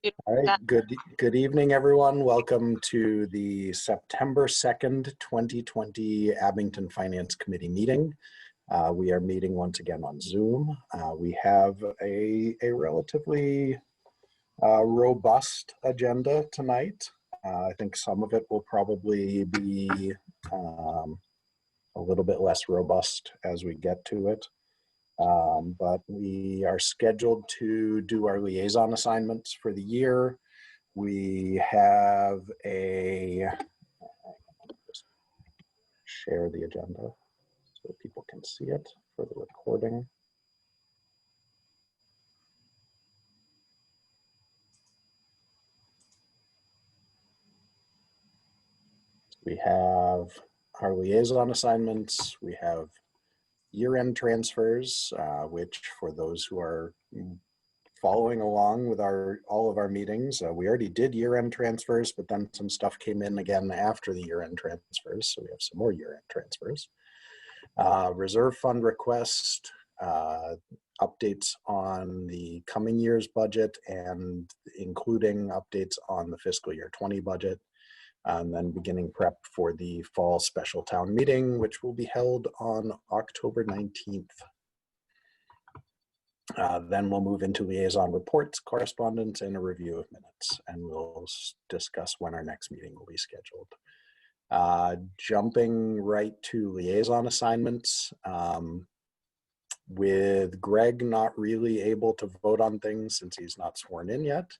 All right, good evening, everyone. Welcome to the September 2nd, 2020 Abington Finance Committee meeting. We are meeting once again on Zoom. We have a relatively robust agenda tonight. I think some of it will probably be a little bit less robust as we get to it. But we are scheduled to do our liaison assignments for the year. We have just share the agenda so people can see it for the recording. We have our liaison assignments. We have year-end transfers, which for those who are following along with all of our meetings, we already did year-end transfers, but then some stuff came in again after the year-end transfers, so we have some more year-end transfers. Reserve fund request, updates on the coming year's budget, and including updates on the fiscal year 20 budget. And then beginning prep for the fall special town meeting, which will be held on October 19th. Then we'll move into liaison reports, correspondence, and a review of minutes, and we'll discuss when our next meeting will be scheduled. Jumping right to liaison assignments, with Greg not really able to vote on things since he's not sworn in yet,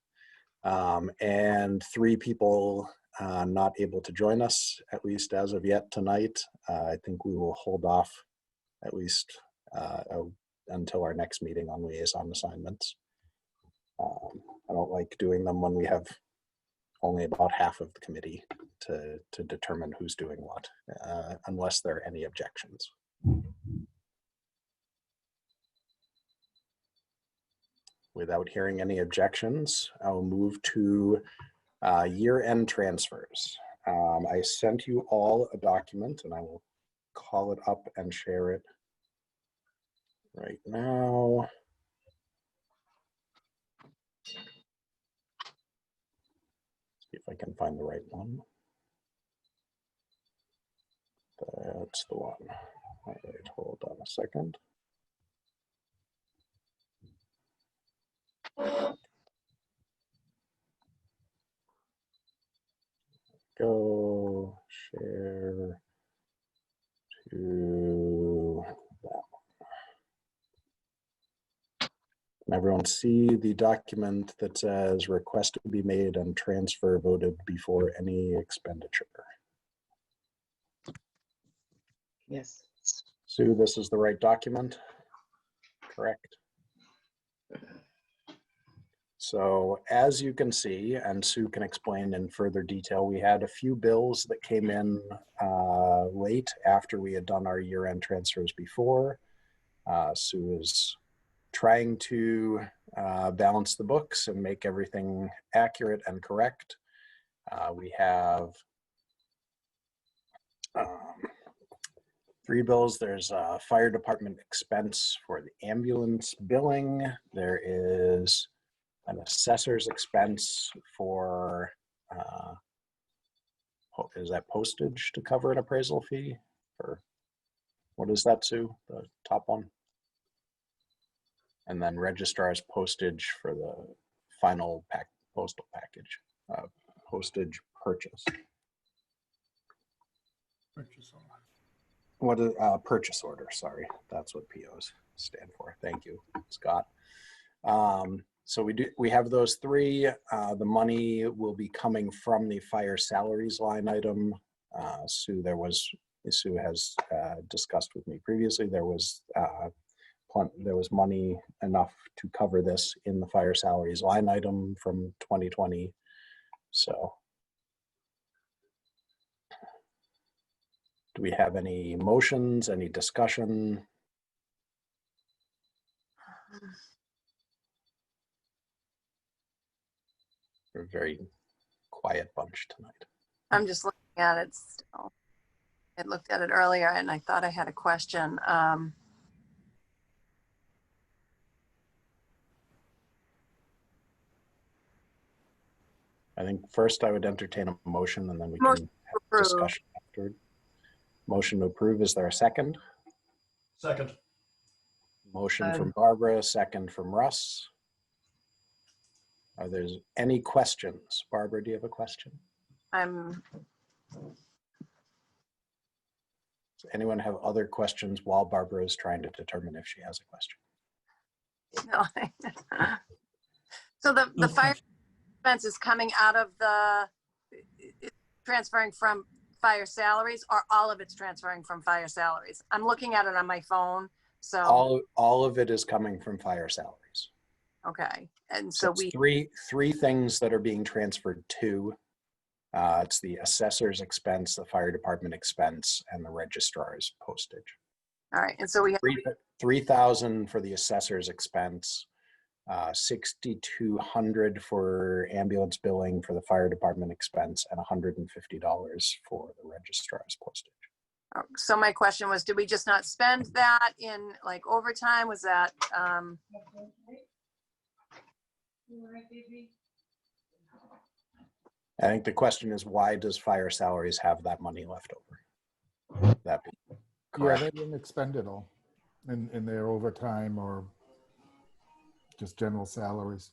and 3 people not able to join us, at least as of yet tonight. I think we will hold off at least until our next meeting on liaison assignments. I don't like doing them when we have only about half of the committee to determine who's doing what, unless there are any objections. Without hearing any objections, I'll move to year-end transfers. I sent you all a document, and I will call it up and share it right now. See if I can find the right one. That's the one. All right, hold on a second. Go share to that one. Can everyone see the document that says request to be made and transfer voted before any expenditure? Yes. Sue, this is the right document, correct? So as you can see, and Sue can explain in further detail, we had a few bills that came in late after we had done our year-end transfers before. Sue is trying to balance the books and make everything accurate and correct. We have 3 bills. There's a fire department expense for the ambulance billing. There is an assessor's expense for, is that postage to cover an appraisal fee? Or what is that, Sue, the top one? And then registrar's postage for the final postal package, postage purchase. Purchase order. What is purchase order? Sorry, that's what POs stand for. Thank you, Scott. So we have those 3. The money will be coming from the fire salaries line item. Sue has discussed with me previously. There was money enough to cover this in the fire salaries line item from 2020. So do we have any motions, any discussion? We're a very quiet bunch tonight. I'm just looking at it still. I looked at it earlier and I thought I had a question. I think first I would entertain a motion and then we Motion can have approve. discussion afterward. Motion to approve. Is there a second? Second. Motion from Barbara, second from Russ. Are there any questions? Barbara, do you have a question? I'm, Does anyone have other questions while Barbara is trying to determine if she has a question? no. So the fire expense is coming out of transferring from fire salaries, or all of it's transferring from fire salaries? I'm looking at it on my phone, so. All of it is coming from fire salaries. Okay, and So so it's three things that are being transferred to. It's the assessor's expense, the fire department expense, and the registrar's postage. all right, and so we have, 3,000 for the assessor's expense, 6,200 for ambulance billing for the fire department expense, and $150 for the registrar's postage. so my question was, did we just not spend that in like overtime? Was that, I think the question is, why does fire salaries have that money left over? That be Yeah, correct? they didn't expend it all in their overtime or just general salaries.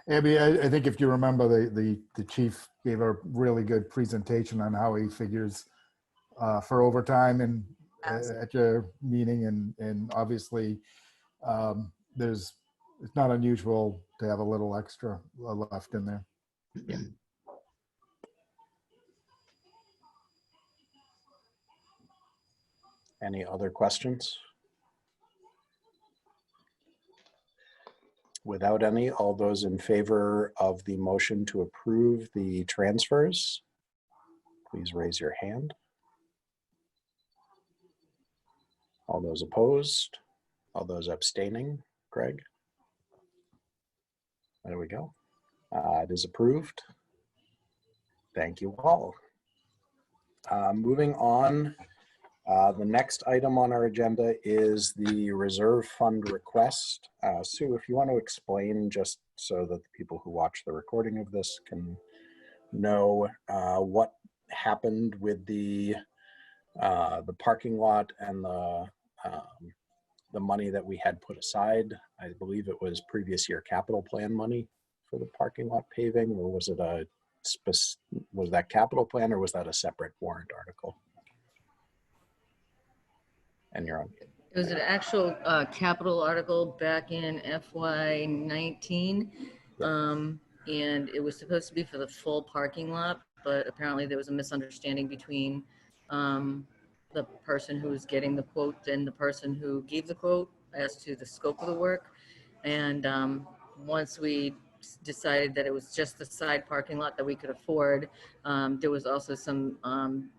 Abby, I think if you remember, the chief gave a really good presentation on how he figures for overtime and at your meeting, and obviously it's not unusual to have a little extra left in there. Any other questions? Without any, all those in favor of the motion to approve the transfers, please raise your hand. All those opposed? All those abstaining? Greg? There we go. It is approved. Thank you all. Moving on, the next item on our agenda is the reserve fund request. Sue, if you want to explain, just so that the people who watch the recording of this can know what happened with the parking lot and the money that we had put aside. I believe it was previous year capital plan money for the parking lot paving, or was it was that capital plan, or was that a separate warrant article? And you're on. It was an actual capital article back in FY19. And it was supposed to be for the full parking lot, but apparently there was a misunderstanding between the person who was getting the quote and the person who gave the quote as to the scope of the work. And once we decided that it was just the side parking lot that we could afford, there was also some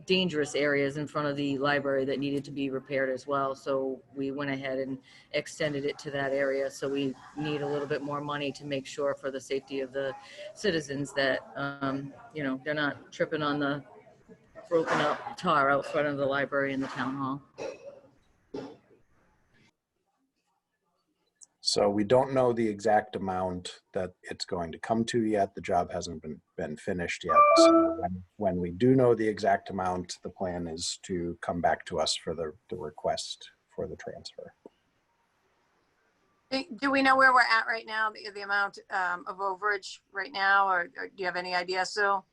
dangerous areas in front of the library that needed to be repaired as well. So we went ahead and extended it to that area. So we need a little bit more money to make sure, for the safety of the citizens, that they're not tripping on the broken up tar out front of the library and the town hall. So we don't know the exact amount that it's going to come to yet. The job hasn't been finished yet. So when we do know the exact amount, the plan is to come back to us for the request for the transfer. do we know where we're at right now, the amount of overage right now, or do you have any idea, Sue?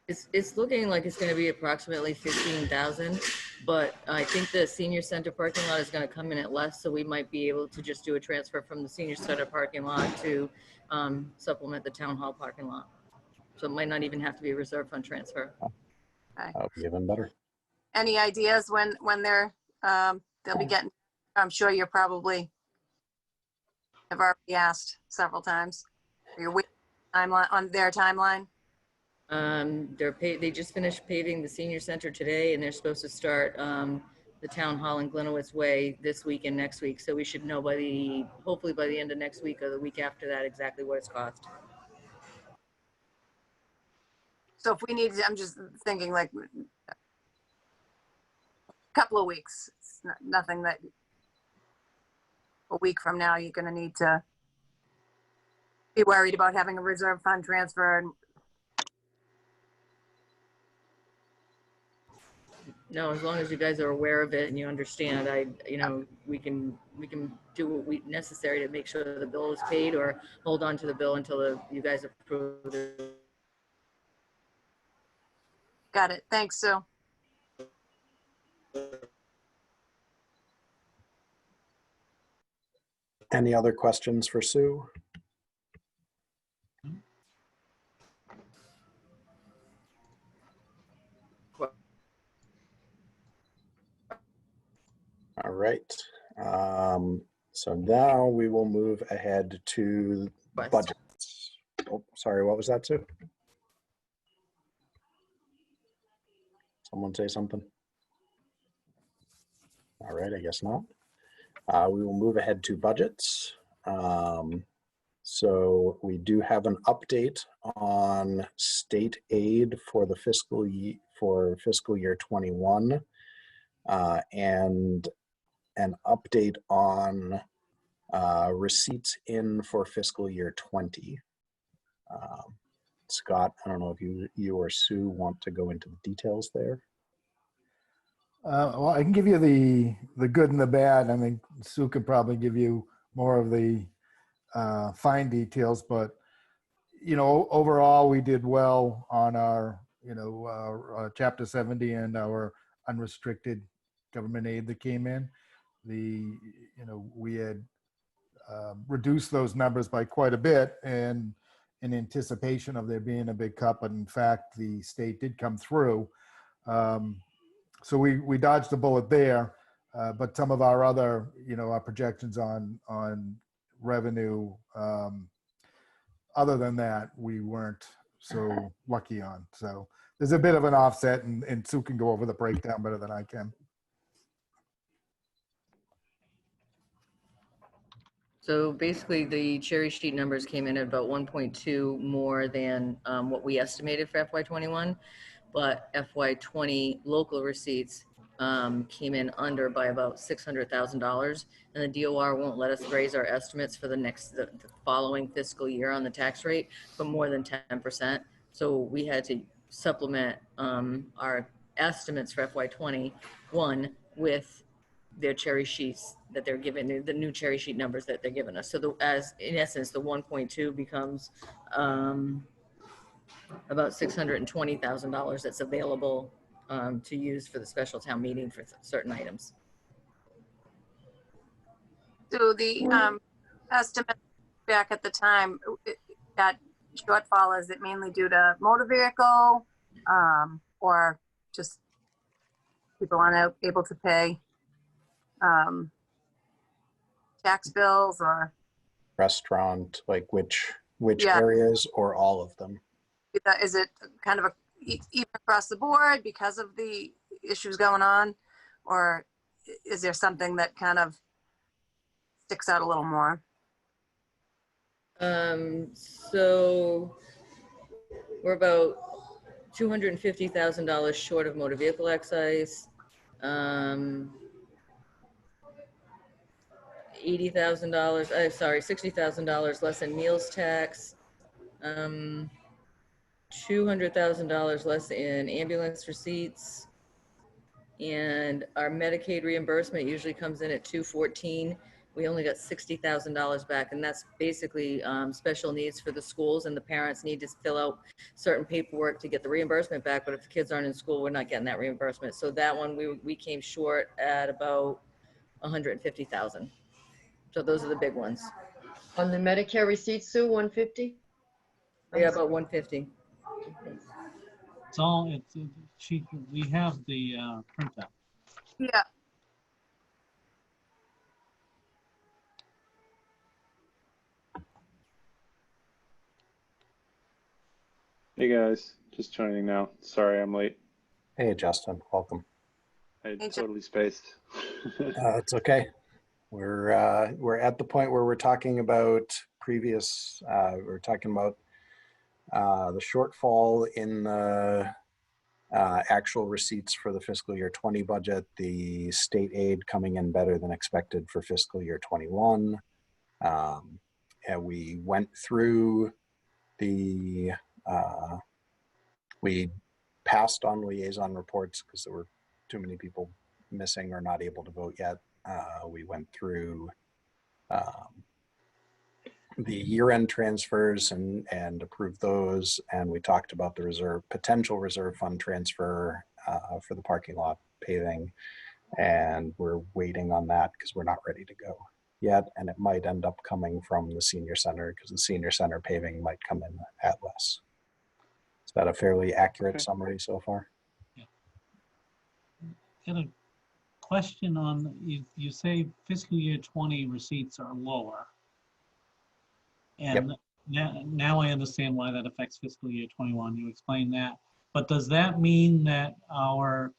It's looking like it's going to be approximately 15,000, but I think the senior center parking lot is going to come in at less, so we might be able to just do a transfer from the senior center parking lot to supplement the town hall parking lot. So it might not even have to be a reserve fund transfer. Okay. That would be even better. Any ideas when they'll be getting? I'm sure you're probably have already asked several times. You're waiting on their timeline. They just finished paving the senior center today, and they're supposed to start the town hall in Glenowitz Way this week and next week. So we should know hopefully by the end of next week or the week after that, exactly what it's cost. So if we need, I'm just thinking like a couple of weeks. It's nothing that a week from now, you're gonna need to be worried about having a reserve fund transfer. And No, as long as you guys are aware of it and you understand, we can do what we necessary to make sure the bill is paid or hold on to the bill until you guys approve it. got it. Thanks, Sue. Any other questions for Sue? All right. So now we will move ahead to budgets. Oh, sorry, what was that, Sue? Someone say something? All right, I guess not. We will move ahead to budgets. So we do have an update on state aid for the fiscal year 21, and an update on receipts in for fiscal year 20. Scott, I don't know if you or Sue want to go into the details there. Well, I can give you the good and the bad. I think Sue could probably give you more of the fine details, but overall we did well on our Chapter 70 and our unrestricted government aid that came in. We had reduced those numbers by quite a bit, and in anticipation of there being a big cut, but in fact the state did come through. So we dodged the bullet there, but some of our other, our projections on revenue, other than that, we weren't so lucky on. So there's a bit of an offset, and Sue can go over the breakdown better than I can. So basically, the cherry sheet numbers came in at about 1.2 more than what we estimated for FY21, but FY20 local receipts came in under by about $600,000, and the DOR won't let us raise our estimates for the following fiscal year on the tax rate for more than 10%. So we had to supplement our estimates for FY21 with their cherry sheets that they're giving, the new cherry sheet numbers that they're giving us. So in essence, the 1.2 becomes about $620,000 that's available to use for the special town meeting for certain items. So the estimate back at the time, that shortfall, is it mainly due to motor vehicle, or just people aren't able to pay tax bills, or Restaurant, like which Yeah. areas or all of them? is it kind of even across the board because of the issues going on, or is there something that kind of sticks out a little more? So we're about $250,000 short of motor vehicle excise. $80,000, sorry, $60,000 less in meals tax. $200,000 less in ambulance receipts. And our Medicaid reimbursement usually comes in at $214. We only got $60,000 back, and that's basically special needs for the schools, and the parents need to fill out certain paperwork to get the reimbursement back. But if the kids aren't in school, we're not getting that reimbursement. So that one we came short at about $150,000. So those are the big ones. On the Medicare receipts, Sue, 150? Yeah, about 150. It's all, we have the printout. Yeah. Hey guys, just joining now. Sorry I'm late. Hey, Justin, welcome. I Hey, totally spaced. It's okay. We're at the point where we're talking about the shortfall in the Actual receipts for the fiscal year 20 budget, the state aid coming in better than expected for fiscal year 21. And we went through the, we passed on liaison reports because there were too many people missing or not able to vote yet. We went through the year-end transfers and approved those, and we talked about the potential reserve fund transfer for the parking lot paving, and we're waiting on that because we're not ready to go yet, and it might end up coming from the senior center because the senior center paving might come in at less. Is that a fairly accurate summary so far? Got a question on, you say fiscal year 20 receipts are lower. And now I understand why that affects fiscal year 21. You explained that. But does that mean that our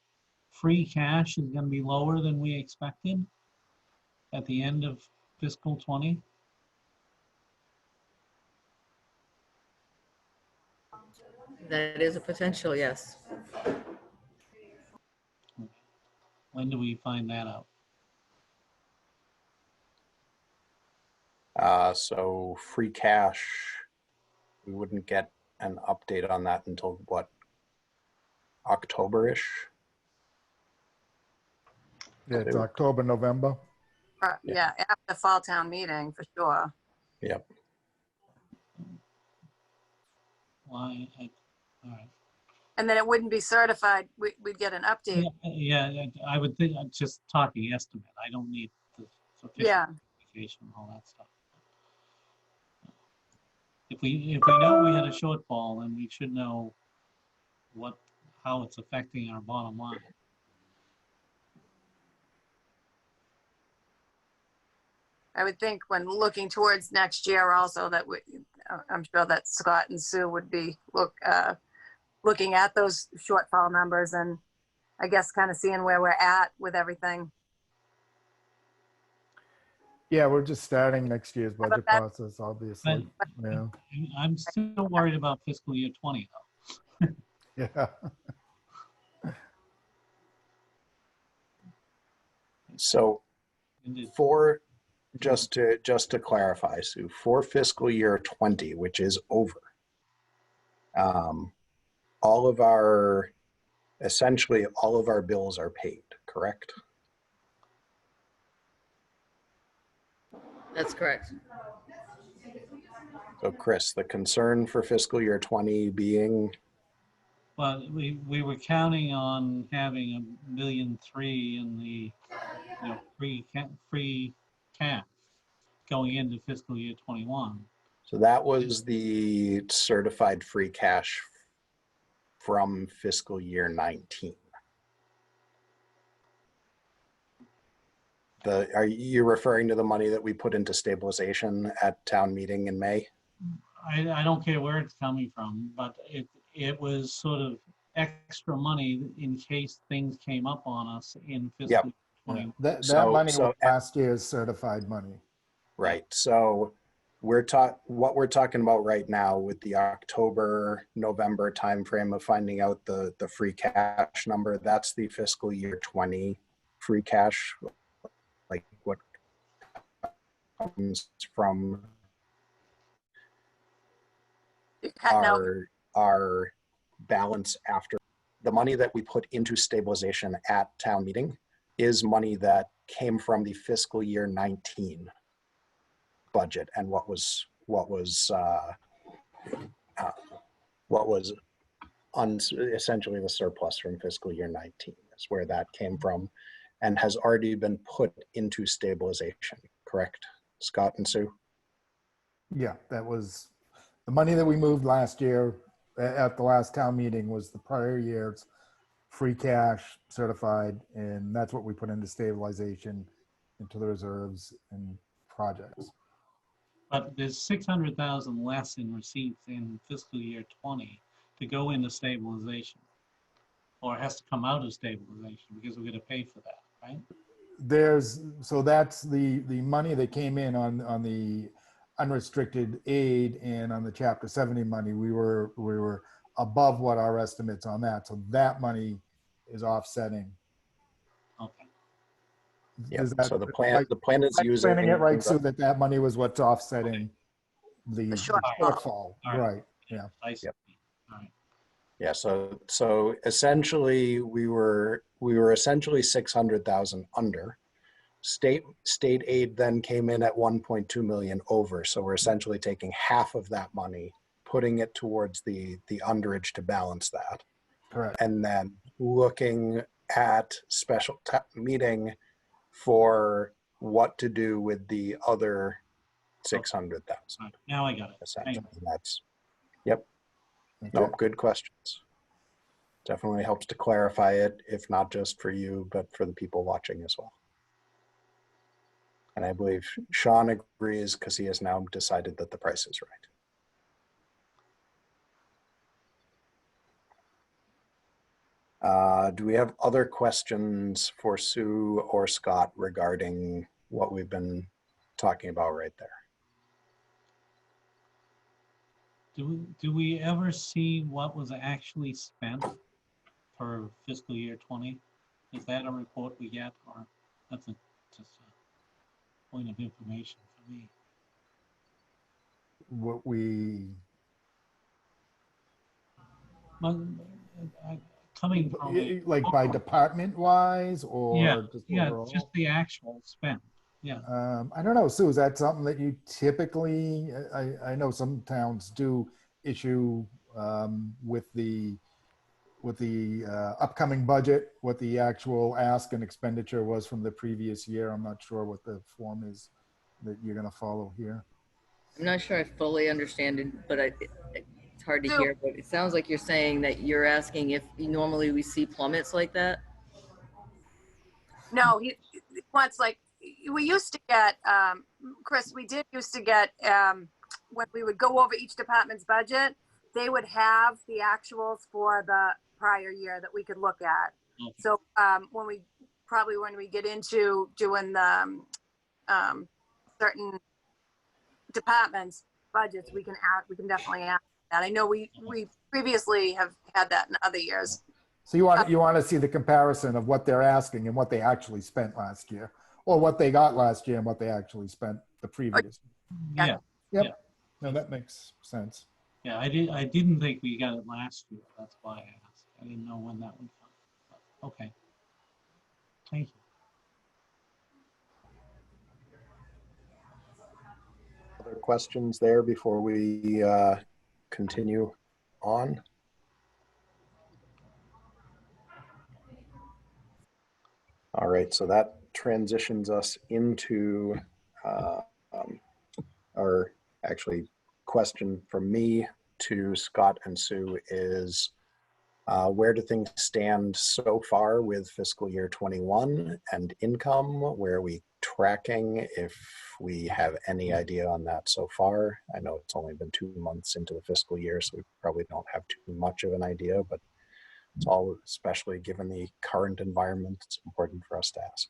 free cash is going to be lower than we expected at the end of fiscal 20? That is a potential, yes. When do we find that out? So free cash, we wouldn't get an update on that until what, October-ish? Yeah, it's October, November. Yeah, after the fall town meeting, for sure. Yep. Why? All right. And then it wouldn't be certified. We'd get an update. Yeah, I would think, I'm just talking estimate. I don't need the official Yeah. certification and all that stuff. If we know we had a shortfall, then we should know how it's affecting our bottom line. I would think when looking towards next year also that I'm sure that Scott and Sue would be looking at those shortfall numbers and I guess kind of seeing where we're at with everything. Yeah, we're just starting next year's budget that- process, obviously. Yeah. I'm still worried about fiscal year 20 though. Yeah. So Indeed. just to clarify, Sue, for fiscal year 20, which is over, essentially all of our bills are paid, correct? That's correct. So Chris, the concern for fiscal year 20 being, Well, we were counting on having $1.3 million in the free cash going into fiscal year 21. so that was the certified free cash from fiscal year 19. Are you referring to the money that we put into stabilization at town meeting in May? I don't care where it's coming from, but it was sort of extra money in case things came up on us in fiscal 20. That So- money so- was last year's certified money. Right. So what we're talking about right now with the October, November timeframe of finding out the free cash number, that's the fiscal year 20 free cash, like what comes from You're cutting out. our balance after the money that we put into stabilization at town meeting is money that came from the fiscal year 19 budget and what was essentially the surplus from fiscal year 19 is where that came from and has already been put into stabilization, correct, Scott and Sue? Yeah, that was the money that we moved last year at the last town meeting was the prior year's free cash certified, and that's what we put into stabilization, into the reserves and projects. But there's 600,000 less in receipts in fiscal year 20 to go into stabilization, or it has to come out of stabilization because we're going to pay for that, right? So that's the money that came in on the unrestricted aid and on the Chapter 70 money. We were above what our estimates on that. So that money is offsetting. Okay. Yeah, Is that, so the plan is am I explaining using, it right, Sue, that money was what's offsetting the shortfall. shortfall? All right. Right, yeah. I see. Yep. All right. yeah, so essentially we were essentially 600,000 under. State aid then came in at 1.2 million over. So we're essentially taking half of that money, putting it towards the underage to balance that. Correct. And then looking at special meeting for what to do with the other 600,000. All right. Now I got it. Essentially, Thanks. that's, yep. Okay. No, good questions. Definitely helps to clarify it, if not just for you, but for the people watching as well. And I believe Sean agrees because he has now decided that the price is right. Do we have other questions for Sue or Scott regarding what we've been talking about right there? Do we ever see what was actually spent for fiscal year 20? Is that a report we get, or that's just a point of information for me? What we, Well, coming from like by department wise or yeah, just yeah, overall? just the actual spend. Yeah. I don't know, Sue, is that something that you typically, I know some towns do issue with the upcoming budget, what the actual ask and expenditure was from the previous year. I'm not sure what the form is that you're going to follow here. I'm not sure I fully understand it, but it's hard to So- hear. But it sounds like you're saying that you're asking if normally we see plummets like that. No, he wants like, we used to get, Chris, we did used to get, when we would go over each department's budget, they would have the actuals for the prior year that we could look at. Okay. So when we get into doing the certain departments budgets, we can definitely add that. I know we previously have had that in other years. So you want to see the comparison of what they're asking and what they actually spent last year, or what they got last year and what they actually spent the previous. Yeah. Yep. Yeah. No, that makes sense. Yeah, I didn't think we got it last year. That's why I asked. I didn't know when that would come. But, okay. Thank you. Other questions there before we continue on? All right, so that transitions us into our actually question from me to Scott and Sue is where do things stand so far with fiscal year 21 and income? Where are we tracking, if we have any idea on that so far? I know it's only been 2 months into the fiscal year, so we probably don't have too much of an idea, but it's all, especially given the current environment, it's important for us to ask.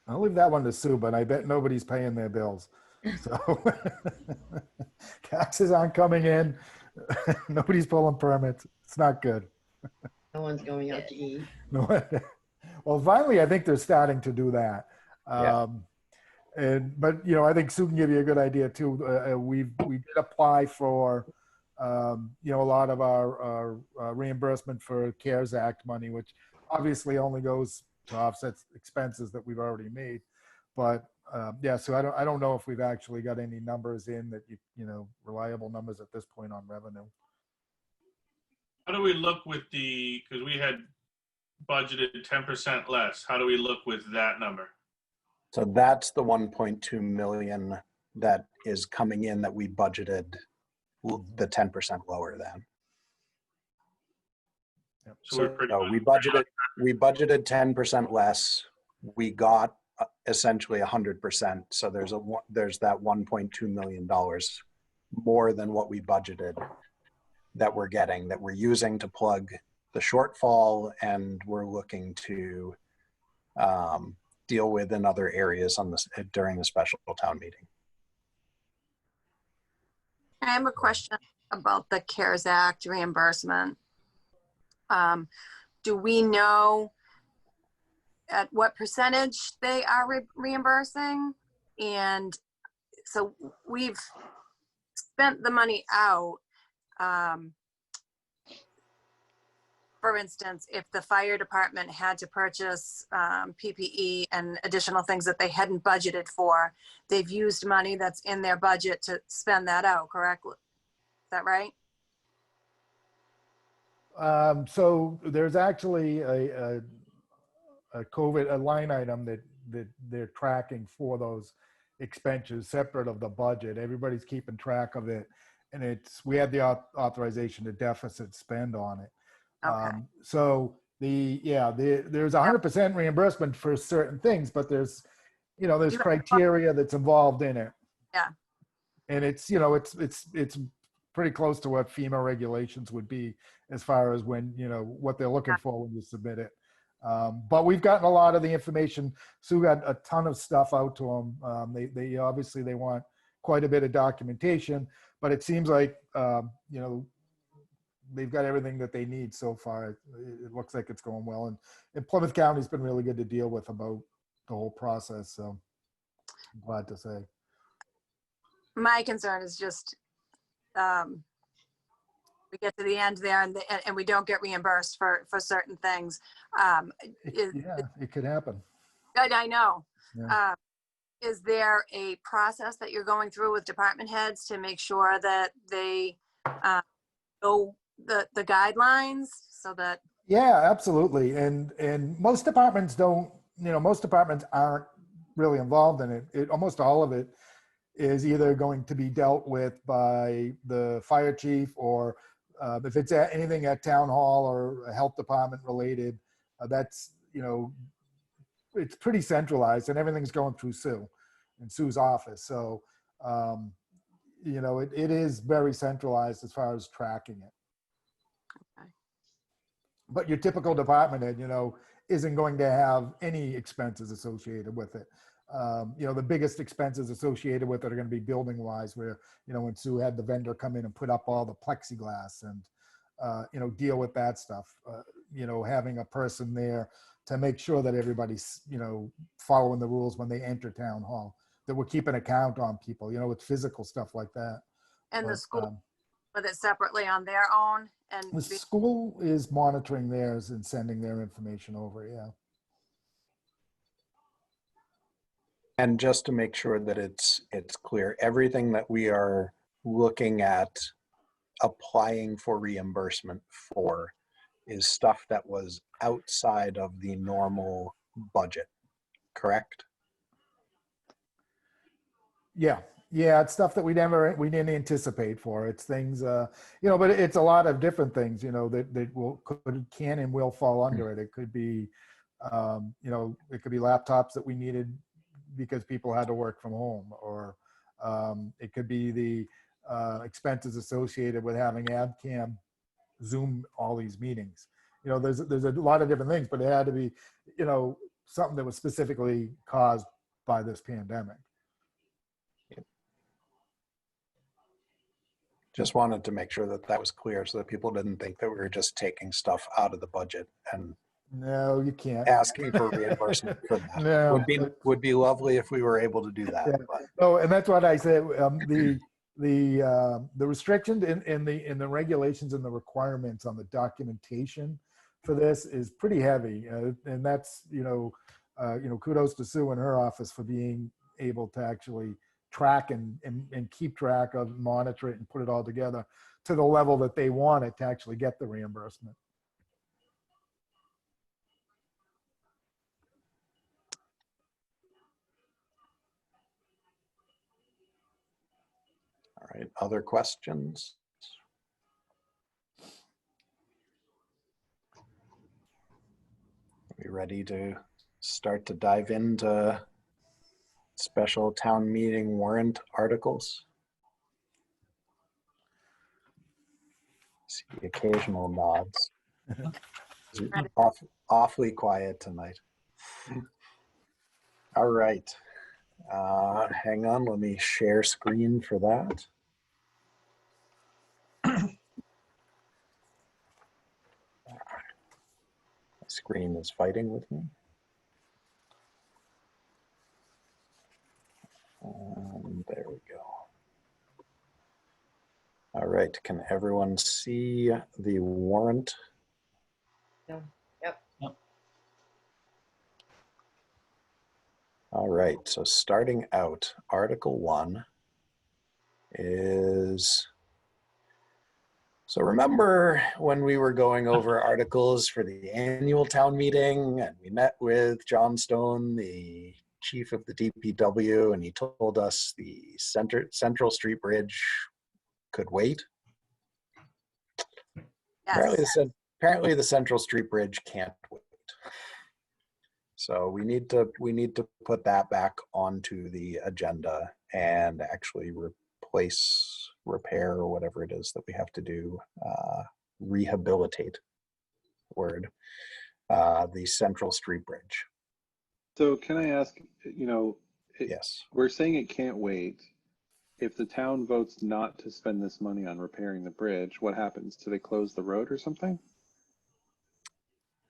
I'll leave that one to Sue, but I bet nobody's paying their bills. So taxes aren't coming in. Nobody's pulling permits. It's not good. No one's going out to eat. No. Well, finally, I think they're starting to do that. Yeah. But you know, I think Sue can give you a good idea too. We did apply for you know, a lot of our reimbursement for CARES Act money, which obviously only goes to offset expenses that we've already made. But yeah, so I don't know if we've actually got any numbers in that you know, reliable numbers at this point on revenue. How do we look with because we had budgeted 10% less. How do we look with that number? So that's the 1.2 million that is coming in that we budgeted the 10% lower than. Yep. So we're pretty much, We budgeted 10% less. We got essentially 100%. So there's that 1.2 million dollars more than what we budgeted that we're getting, that we're using to plug the shortfall, and we're looking to deal with in other areas on this during the special town meeting. I have a question about the CARES Act reimbursement. Do we know at what percentage they are reimbursing? And so we've spent the money out. For instance, if the fire department had to purchase PPE and additional things that they hadn't budgeted for, they've used money that's in their budget to spend that out, correct? Is that right? So there's actually a COVID, a line item that they're tracking for those expenses separate of the budget. Everybody's keeping track of it. And we had the authorization to deficit spend on it. Okay. So there's 100% reimbursement for certain things, but there's criteria that's involved in it. Yeah. And it's pretty close to what FEMA regulations would be as far as when, what they're looking for when you submit it. But we've gotten a lot of the information. Sue got a ton of stuff out to them. They obviously they want quite a bit of documentation, but it seems like, they've got everything that they need so far. It looks like it's going well. And Plymouth County's been really good to deal with about the whole process. So I'm glad to say. My concern is just we get to the end there and we don't get reimbursed for certain things. It could happen. I know. Yeah. Is there a process that you're going through with department heads to make sure that they know the guidelines so that? Yeah, absolutely. And most departments most departments aren't really involved in it. Almost all of it is either going to be dealt with by the fire chief or if it's anything at town hall or a health department related, that's, it's pretty centralized and everything's going through Sue and Sue's office. So, it is very centralized as far as tracking it. Okay. But your typical department head, isn't going to have any expenses associated with it. The biggest expenses associated with it are going to be building wise, where, when Sue had the vendor come in and put up all the plexiglass and, deal with that stuff, having a person there to make sure that everybody's, following the rules when they enter town hall, that we're keeping account on people, with physical stuff like that. And the school with it separately on their own? And The school is monitoring theirs and sending their information over, yeah. And just to make sure that it's clear, everything that we are looking at applying for reimbursement for is stuff that was outside of the normal budget, correct? Yeah, it's stuff that we didn't anticipate for. It's things, but it's a lot of different things, that can and will fall under it. It could be, it could be laptops that we needed because people had to work from home, or it could be the expenses associated with having AbCam Zoom all these meetings. There's a lot of different things, but it had to be, something that was specifically caused by this pandemic. Just wanted to make sure that was clear so that people didn't think that we were just taking stuff out of the budget and No, you can't. asking for reimbursement for that. No. Would be lovely if we were able to do that. Yeah. But Oh, and that's what I said. The restrictions in the regulations and the requirements on the documentation for this is pretty heavy, and that's kudos to Sue and her office for being able to actually track and keep track of, monitor it, and put it all together to the level that they want it to actually get the reimbursement. all right, other questions? Are we ready to start to dive into special town meeting warrant articles? See occasional nods. Awfully quiet tonight. All right. Hang on, let me share screen for that. screen is fighting with me. There we go. All right, can everyone see the warrant? No. Yep. All right, so starting out, Article 1 is, so remember when we were going over articles for the annual town meeting and we met with John Stone, the chief of the DPW, and he told us the Central Street Bridge could wait? Yes. Apparently the Central Street Bridge can't wait. So we need to put that back onto the agenda and actually replace, repair, or whatever it is that we have to do, rehabilitate, word, the Central Street Bridge. So can I ask, Yes. we're saying it can't wait. If the town votes not to spend this money on repairing the bridge, what happens? Do they close the road or something?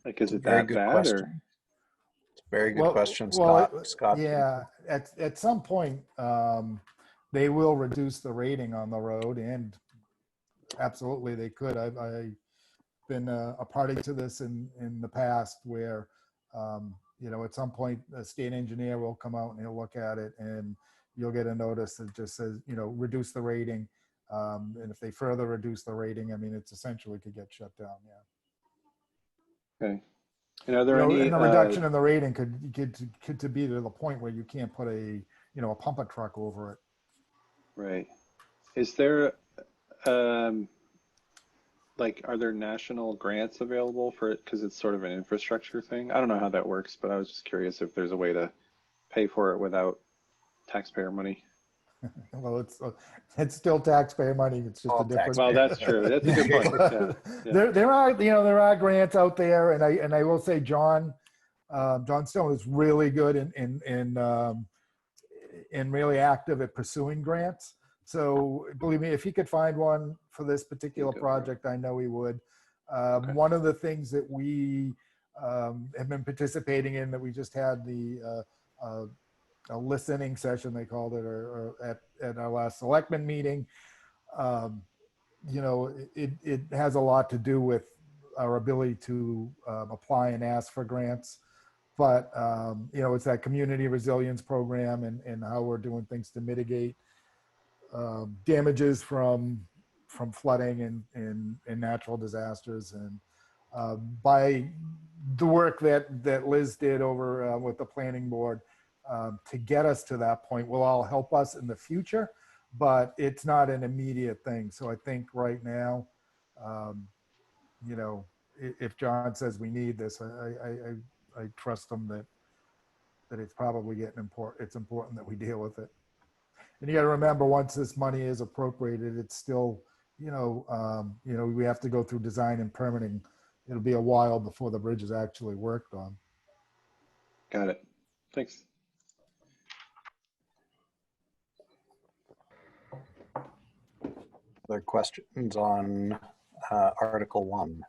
Like, is it that bad or? It's a very good question, Well, Scott. yeah, at some point, they will reduce the rating on the road, and absolutely they could. I've been a party to this in the past where, at some point a state engineer will come out and he'll look at it and you'll get a notice that just says, reduce the rating. And if they further reduce the rating, I mean, it's essentially could get shut down, yeah. Okay. And are there any? And the reduction in the rating could get to be to the point where you can't put a pumper truck over it. Right. Is there, are there national grants available for it? Because it's sort of an infrastructure thing. I don't know how that works, but I was just curious if there's a way to pay for it without taxpayer money. Well, it's still taxpayer money. It's just All a different. Well, that's true. That's a good point. Yeah. Yeah. There are grants out there, and I will say John Stone is really good in really active at pursuing grants. So believe me, if he could find one for this particular project, I know he would. Okay. One of the things that we have been participating in, that we just had a listening session, they called it, or at our last selectmen meeting. It has a lot to do with our ability to apply and ask for grants. But, it's that community resilience program and how we're doing things to mitigate damages from flooding and natural disasters. And by the work that Liz did over with the planning board, to get us to that point will all help us in the future, but it's not an immediate thing. So I think right now, if John says we need this, I trust him that it's probably getting important. It's important that we deal with it. And you got to remember, once this money is appropriated, it's still, we have to go through design and permitting. It'll be a while before the bridge is actually worked on. Got it. Thanks. Other questions on Article 1?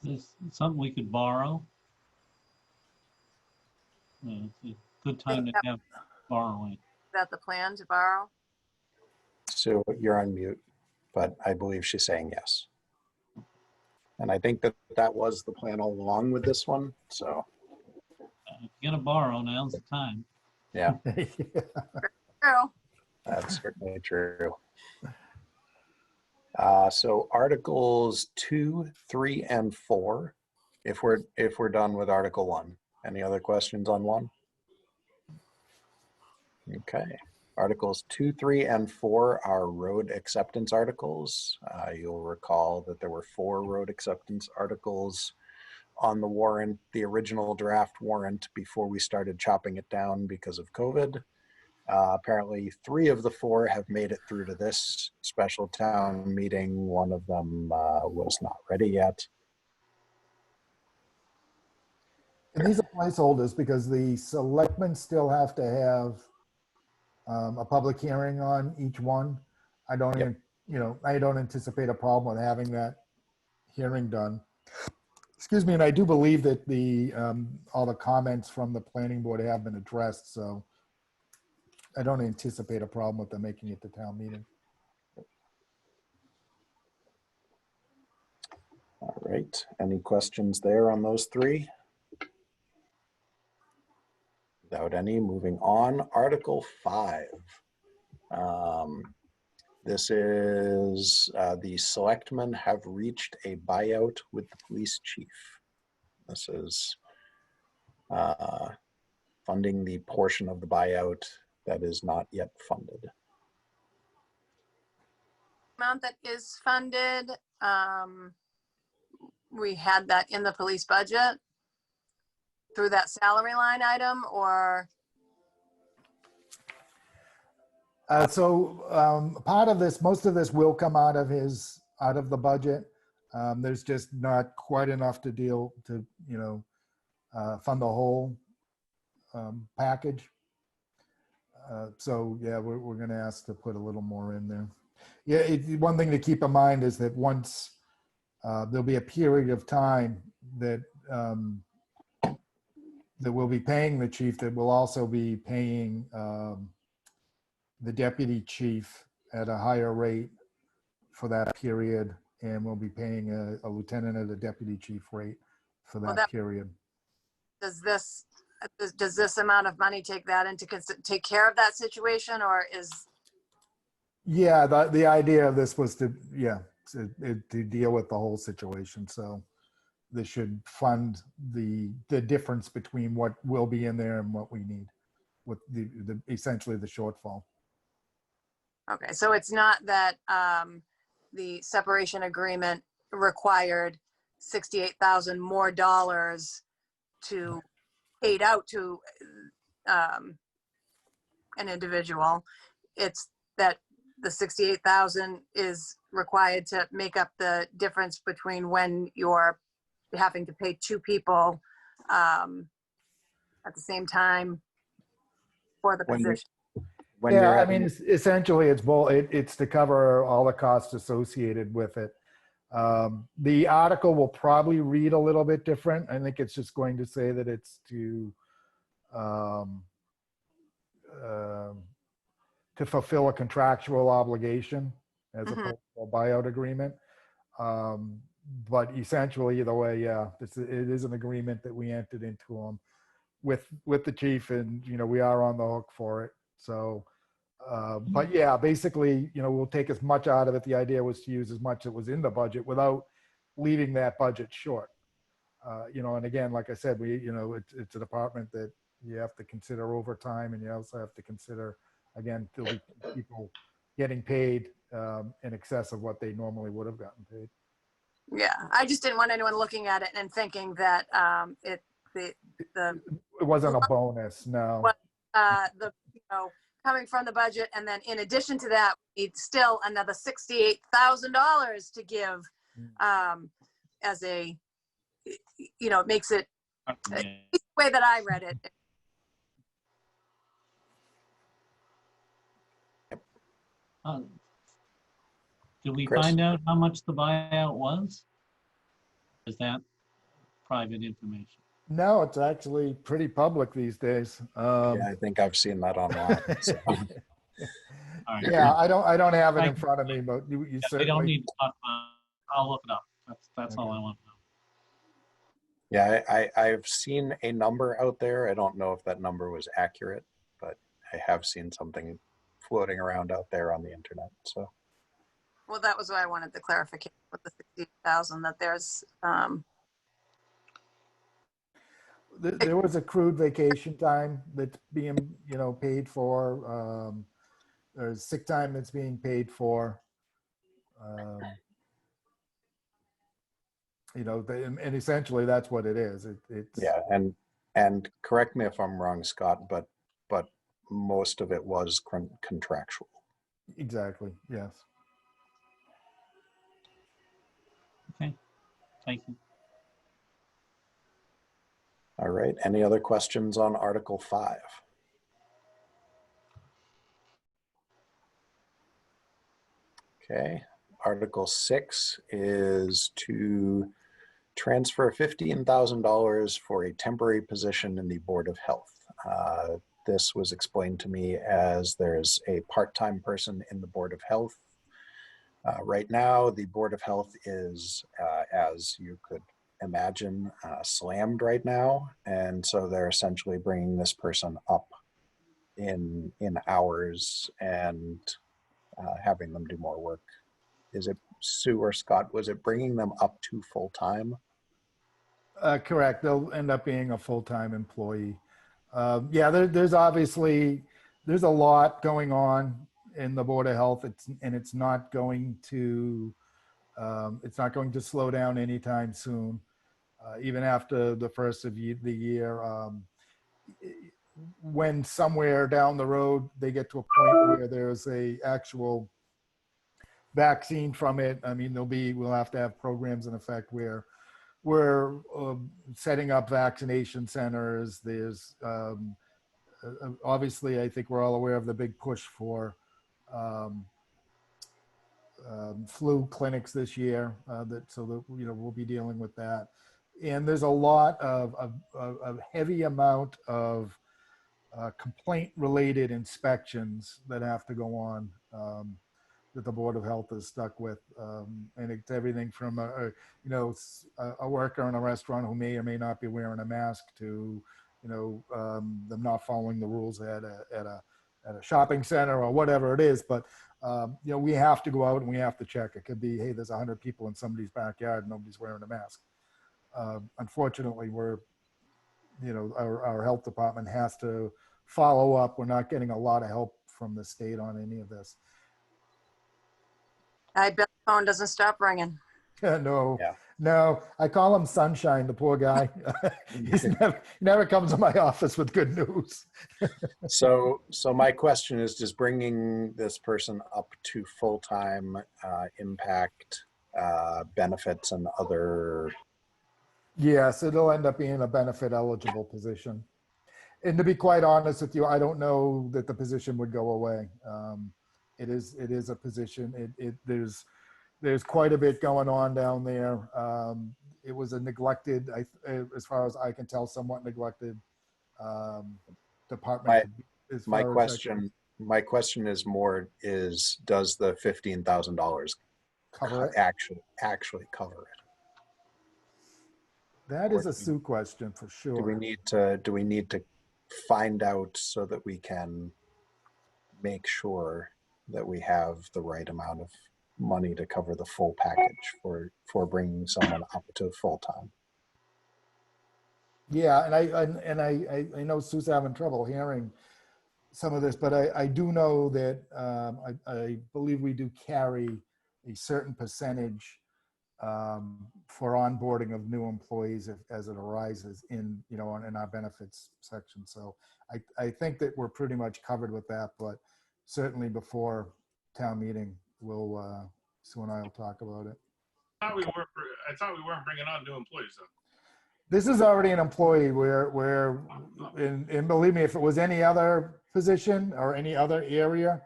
Is it something we could borrow? It's a good time to have borrowing. Is that the plan to borrow? So you're on mute, but I believe she's saying yes. And I think that was the plan all along with this one. So If you're gonna borrow, now's the time. yeah, True. that's certainly true. So Articles 2, 3, and 4, if we're done with Article 1. Any other questions on 1? Okay. Articles 2, 3, and 4 are road acceptance articles. You'll recall that there were 4 road acceptance articles on the warrant, the original draft warrant, before we started chopping it down because of COVID. Apparently 3 of the 4 have made it through to this special town meeting. One of them was not ready yet. And these are placeholders because the selectmen still have to have a public hearing on each one. I don't, Yep. I don't anticipate a problem with having that Hearing done. Excuse me, and I do believe that the all the comments from the planning board have been addressed, so I don't anticipate a problem with them making it to town meeting. All right. Any questions there on those three? Without any, moving on. Article 5. This is the selectmen have reached a buyout with the police chief. This is funding the portion of the buyout that is not yet funded. Amount that is funded, we had that in the police budget through that salary line item, or? Part of this, most of this will come out of the budget. There's just not quite enough to deal to, fund the whole package. So yeah, we're going to ask to put a little more in there. Yeah, one thing to keep in mind is that once there'll be a period of time that that we'll be paying the chief, that we'll also be paying the deputy chief at a higher rate for that period, and we'll be paying a lieutenant at a deputy chief rate for that period. Does this amount of money take care of that situation, or is? Yeah, the idea of this was to deal with the whole situation. So this should fund the difference between what will be in there and what we need, with the essentially the shortfall. Okay, so it's not that the separation agreement required $68,000 more to paid out to an individual. It's that the $68,000 is required to make up the difference between when you're having to pay two people at the same time for the position. Yeah, I mean, essentially, it's to cover all the costs associated with it. The article will probably read a little bit different. I think it's just going to say that it's to fulfill a contractual obligation as opposed to a buyout agreement. But essentially, either way, yeah, it is an agreement that we entered into with the chief, and we are on the hook for it. So. But yeah, basically, we'll take as much out of it. The idea was to use as much that was in the budget without leaving that budget short. And again, like I said, it's a department that you have to consider overtime, and you also have to consider, again, there'll be people getting paid in excess of what they normally would have gotten paid. Yeah, I just didn't want anyone looking at it and thinking that it wasn't a bonus, no. Coming from the budget, and then in addition to that, we need still another $68,000 to give as a, it makes it the way that I read it. Did we Chris? find out how much the buyout was? Is that private information? No, it's actually pretty public these days. Yeah, I think I've seen that online. So. All right. Yeah, I don't have it in front of me, but you Yeah, certainly. we don't need to talk about it. I'll look it up. That's all I want to know. Yeah, I've seen a number out there. I don't know if that number was accurate, but I have seen something floating around out there on the internet. So. Well, that was what I wanted the clarification with the 60,000, that there's. There was accrued vacation time that's being, paid for. There's sick time that's being paid for. And essentially that's what it is. It's Yeah, and correct me if I'm wrong, Scott, but most of it was contractual. Exactly. Yes. Okay. Thank you. All right. Any other questions on Article 5? Okay. Article 6 is to transfer $15,000 for a temporary position in the Board of Health. This was explained to me as there's a part-time person in the Board of Health. Right now, the Board of Health is, as you could imagine, slammed right now. And so they're essentially bringing this person up in hours and having them do more work. Is it Sue or Scott? Was it bringing them up to full-time? Correct. They'll end up being a full-time employee. Yeah, there's obviously, there's a lot going on in the Board of Health. It's not going to slow down anytime soon. Even after the first of the year, when somewhere down the road they get to a point where there's a actual vaccine from it, I mean, we'll have to have programs in effect where we're setting up vaccination centers. There's obviously, I think we're all aware of the big push for flu clinics this year. We'll be dealing with that. And there's a lot of heavy amount of complaint-related inspections that have to go on that the Board of Health is stuck with. And it's everything from a worker in a restaurant who may or may not be wearing a mask to, them not following the rules at a shopping center or whatever it is. But, we have to go out and we have to check. It could be, hey, there's 100 people in somebody's backyard and nobody's wearing a mask. Unfortunately, our health department has to follow up. We're not getting a lot of help from the state on any of this. I bet the phone doesn't stop ringing. No, Yeah. no. I call him Sunshine, the poor guy. He never comes to my office with good news. So my question is, does bringing this person up to full-time impact benefits and other? Yes, it'll end up being a benefit eligible position. And to be quite honest with you, I don't know that the position would go away. It is a position. There's quite a bit going on down there. It was a neglected, as far as I can tell, somewhat neglected department. My question is does the $15,000 cover it? Actually cover it? That is a Sue question for sure. Do we need to find out so that we can make sure that we have the right amount of money to cover the full package for bringing someone up to full-time? Yeah, and I know Sue's having trouble hearing some of this, but I do know that I believe we do carry a certain percentage for onboarding of new employees as it arises in our benefits section. So I think that we're pretty much covered with that, but certainly before town meeting, Sue and I will talk about it. I thought we weren't bringing on new employees though. This is already an employee and believe me, if it was any other position or any other area,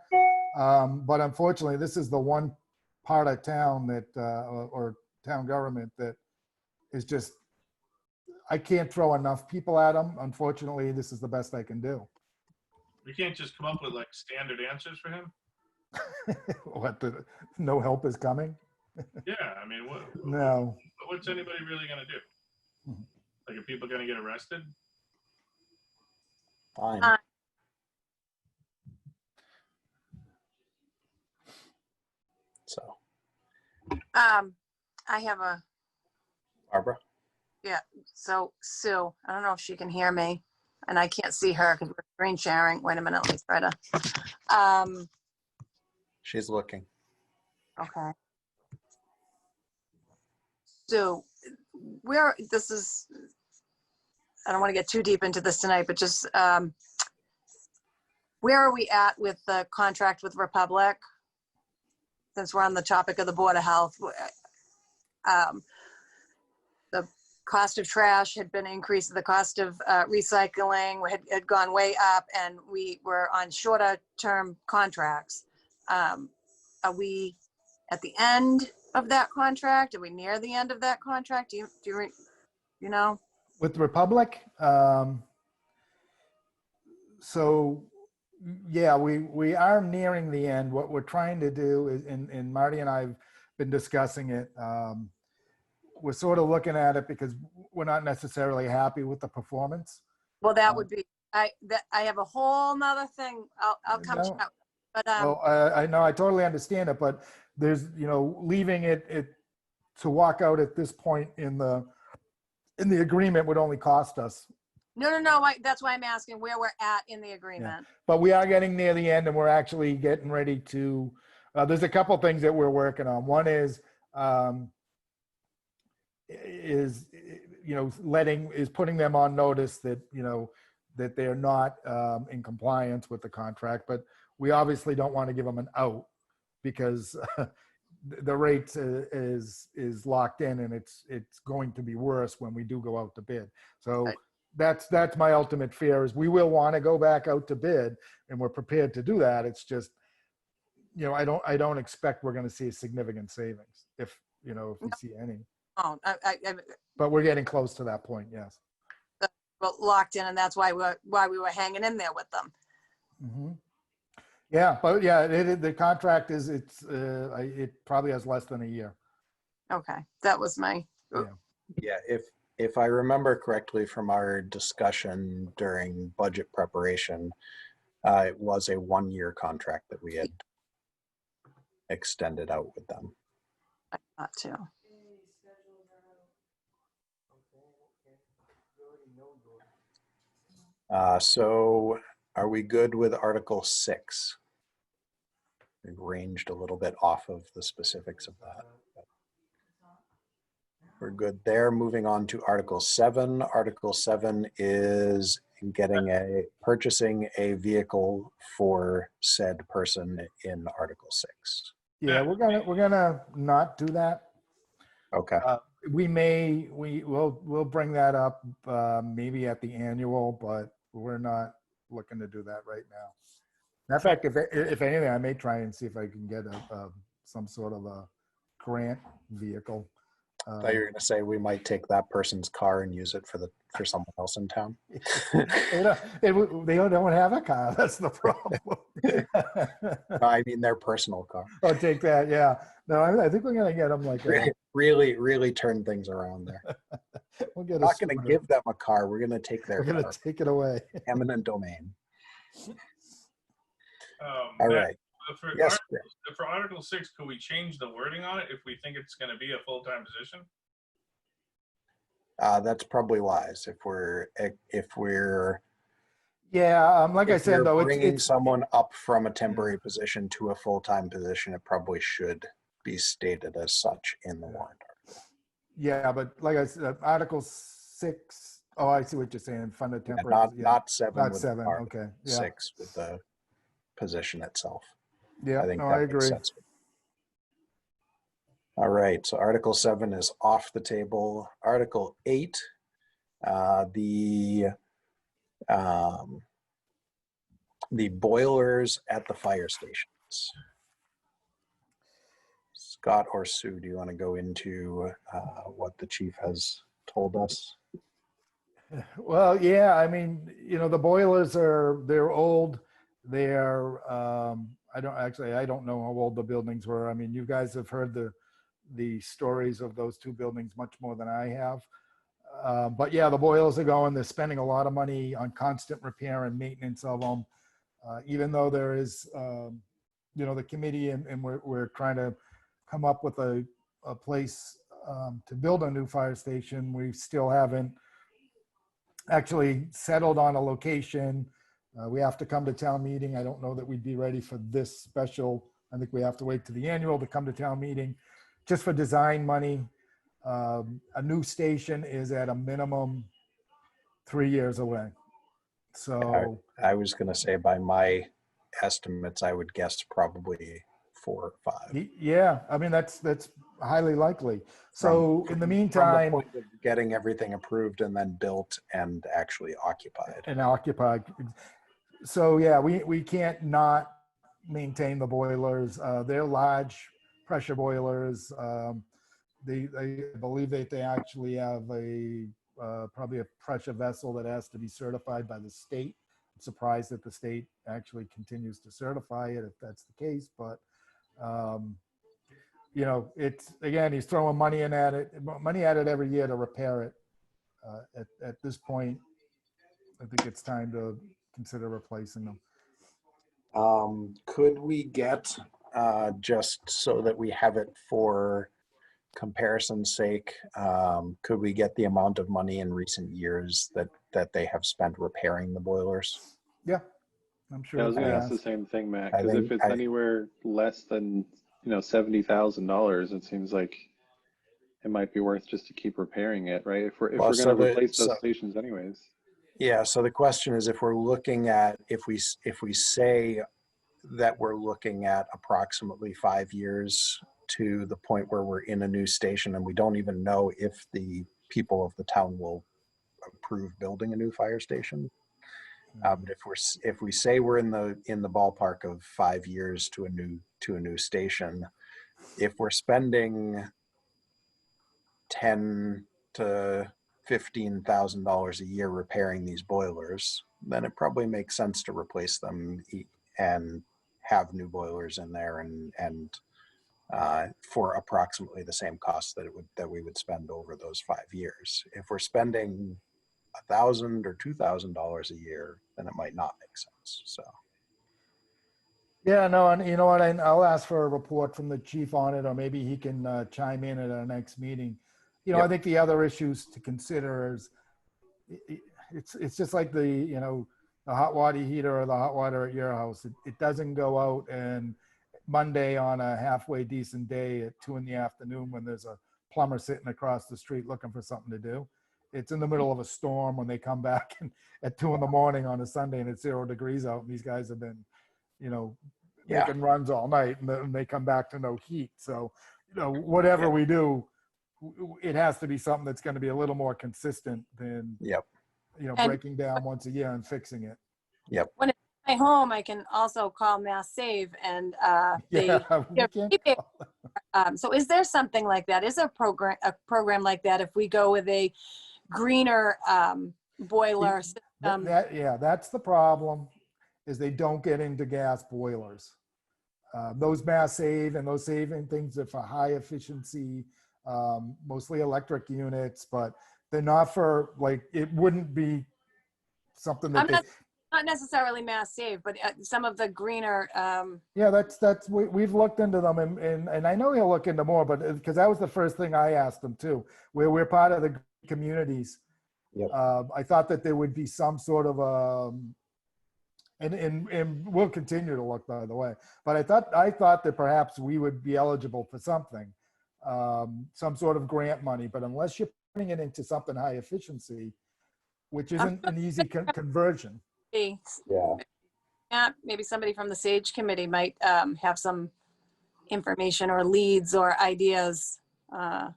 but unfortunately, this is the one part of town that, or town government that is just, I can't throw enough people at them. Unfortunately, this is the best I can do. We can't just come up with like standard answers for him. No help is coming? Yeah, I mean, No. What's anybody really going to do? Like, are people going to get arrested? Fine. So, I have a, Barbara? yeah, so Sue, I don't know if she can hear me and I can't see her because we're screen sharing. Wait a minute, let me try to. She's looking. Okay. So I don't want to get too deep into this tonight, but just where are we at with the contract with Republic? Since we're on the topic of the Board of Health, the cost of trash had been increased, the cost of recycling had gone way up, and we were on shorter term contracts. Are we at the end of that contract? Are we near the end of that contract? Do you know? With Republic, so yeah, we are nearing the end. What we're trying to do is, and Marty and I have been discussing it. We're sort of looking at it because we're not necessarily happy with the performance. Well, that would be, I have a whole nother thing. I'll come No. to that. But Well, I know, I totally understand it, but there's, leaving it to walk out at this point in the agreement would only cost us. no. That's why I'm asking where we're at in the agreement. But we are getting near the end, and we're actually getting ready to, there's a couple things that we're working on. One is putting them on notice that, that they're not in compliance with the contract, but we obviously don't want to give them an out because the rate is locked in, and it's going to be worse when we do go out to bid. So Right. that's my ultimate fear is we will want to go back out to bid, and we're prepared to do that. It's just, I don't expect we're going to see a significant savings if we see any. Oh, But we're getting close to that point, yes. well, locked in, and that's why we were hanging in there with them. Mm-hmm. Yeah, but yeah, the contract is it probably has less than a year. Okay, that was my. Yeah, if I remember correctly from our discussion during budget preparation, it was a 1-year contract that we had extended out with them. I thought too. So are we good with Article 6? We've ranged a little bit off of the specifics of that. We're good there. Moving on to Article 7. Article 7 is purchasing a vehicle for said person in Article 6. Yeah, we're gonna not do that. Okay. We'll bring that up maybe at the annual, but we're not looking to do that right now. In fact, if anything, I may try and see if I can get some sort of a grant vehicle. I thought you were going to say we might take that person's car and use it for someone else in town. They don't have a car. That's the problem. I mean their personal car. Oh, take that. Yeah. No, I think we're going to get them like really turn things around there. We'll get We're not going to give them a car. We're going to take their We're going car. to take it away. Eminent domain. All right. Yes. For Article 6, could we change the wording on it if we think it's going to be a full-time position? That's probably wise if we're Yeah, like I said, though, bringing it's someone up from a temporary position to a full-time position, it probably should be stated as such in the warrant article. Yeah, but like I said, Article 6. Oh, I see what you're saying. Fund a temporary. Not 7. Not with 7. Article Okay. Yeah. 6 with the position itself. Yeah. I think No, that I makes agree. sense. All right, so Article 7 is off the table. Article 8, the boilers at the fire stations. Scott or Sue, do you want to go into what the chief has told us? Well, yeah, I mean, the boilers they're old. They're, I don't know how old the buildings were. I mean, you guys have heard the stories of those 2 buildings much more than I have. But yeah, the boilers are going. They're spending a lot of money on constant repair and maintenance of them. Even though there is, the committee and we're trying to come up with a place to build a new fire station, we still haven't actually settled on a location. We have to come to town meeting. I don't know that we'd be ready for this special. I think we have to wait to the annual to come to town meeting just for design money. A new station is at a minimum 3 years away. So I was going to say by my estimates, I would guess probably 4 or 5. Yeah, I mean, that's highly likely. So in the From meantime, the point of getting everything approved and then built and actually occupied. So yeah, we can't not maintain the boilers. They're large pressure boilers. I believe that they actually have probably a pressure vessel that has to be certified by the state. I'm surprised that the state actually continues to certify it if that's the case, but you know, it's, again, he's throwing money at it every year to repair it. At this point, I think it's time to consider replacing them. Could we get, just so that we have it for comparison's sake, could we get the amount of money in recent years that they have spent repairing the boilers? Yeah, I'm sure. Yeah, I was if gonna they ask the ask. same thing, Matt, I because if think it's anywhere less than, $70,000, it seems like it might be worth just to keep repairing it, right? If we're Well, gonna replace those stations anyways. Yeah, so the question is, if we're looking at, if we say that we're looking at approximately 5 years to the point where we're in a new station and we don't even know if the people of the town will approve building a new fire station. But if we say we're in the ballpark of 5 years to a new station, if we're spending $10,000 to $15,000 a year repairing these boilers, then it probably makes sense to replace them and have new boilers in there and for approximately the same cost that we would spend over those 5 years. If we're spending $1,000 or $2,000 a year, then it might not make sense. So. Yeah, no, and you know what? I'll ask for a report from the chief on it, or maybe he can chime in at our next meeting. You know, Yep. I think the other issues to consider is it's just like the hot water heater or the hot water at your house. It doesn't go out and Monday on a halfway decent day at 2 PM when there's a plumber sitting across the street looking for something to do. It's in the middle of a storm when they come back at 2 AM on a Sunday and it's 0 degrees out, and these guys have been, making runs all night, and they come back to no heat. So, whatever we do, it has to be something that's going to be a little more consistent than, breaking down once a year and fixing it. Yep. When it's my home, I can also call Mass Save and so is there something like that? Is there a program like that if we go with a greener boiler system? That's the problem, is they don't get into gas boilers. Those Mass Save and those saving things are for high efficiency, mostly electric units, but they're not for, like, it wouldn't be something that not necessarily Mass Save, but some of the greener. We've looked into them, and I know he'll look into more, but because that was the first thing I asked him too, where we're part of the communities. Yep. I thought that there would be some sort of and we'll continue to look, by the way, but I thought that perhaps we would be eligible for something, some sort of grant money, but unless you're putting it into something high efficiency, which isn't an easy conversion. Yeah, maybe somebody from the SAGE committee might have some information or leads or ideas. Yeah,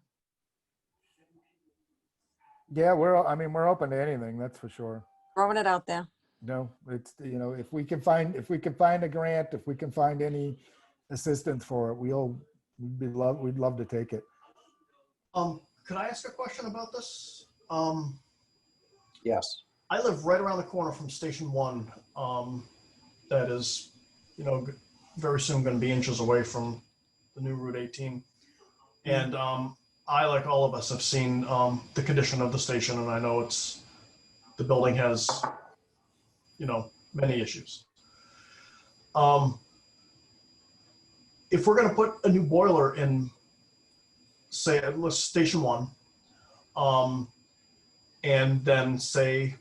we're open to anything, that's for sure. Throwing it out there. It's, if we can find a grant, if we can find any assistance for it, we'd love to take it. Could I ask a question about this? Yes. I live right around the corner from Station 1. That is, very soon going to be inches away from the new Route 18. And I, like all of us, have seen the condition of the station, and I know the building has, many issues. If we're going to put a new boiler in, say, let's Station 1, and then say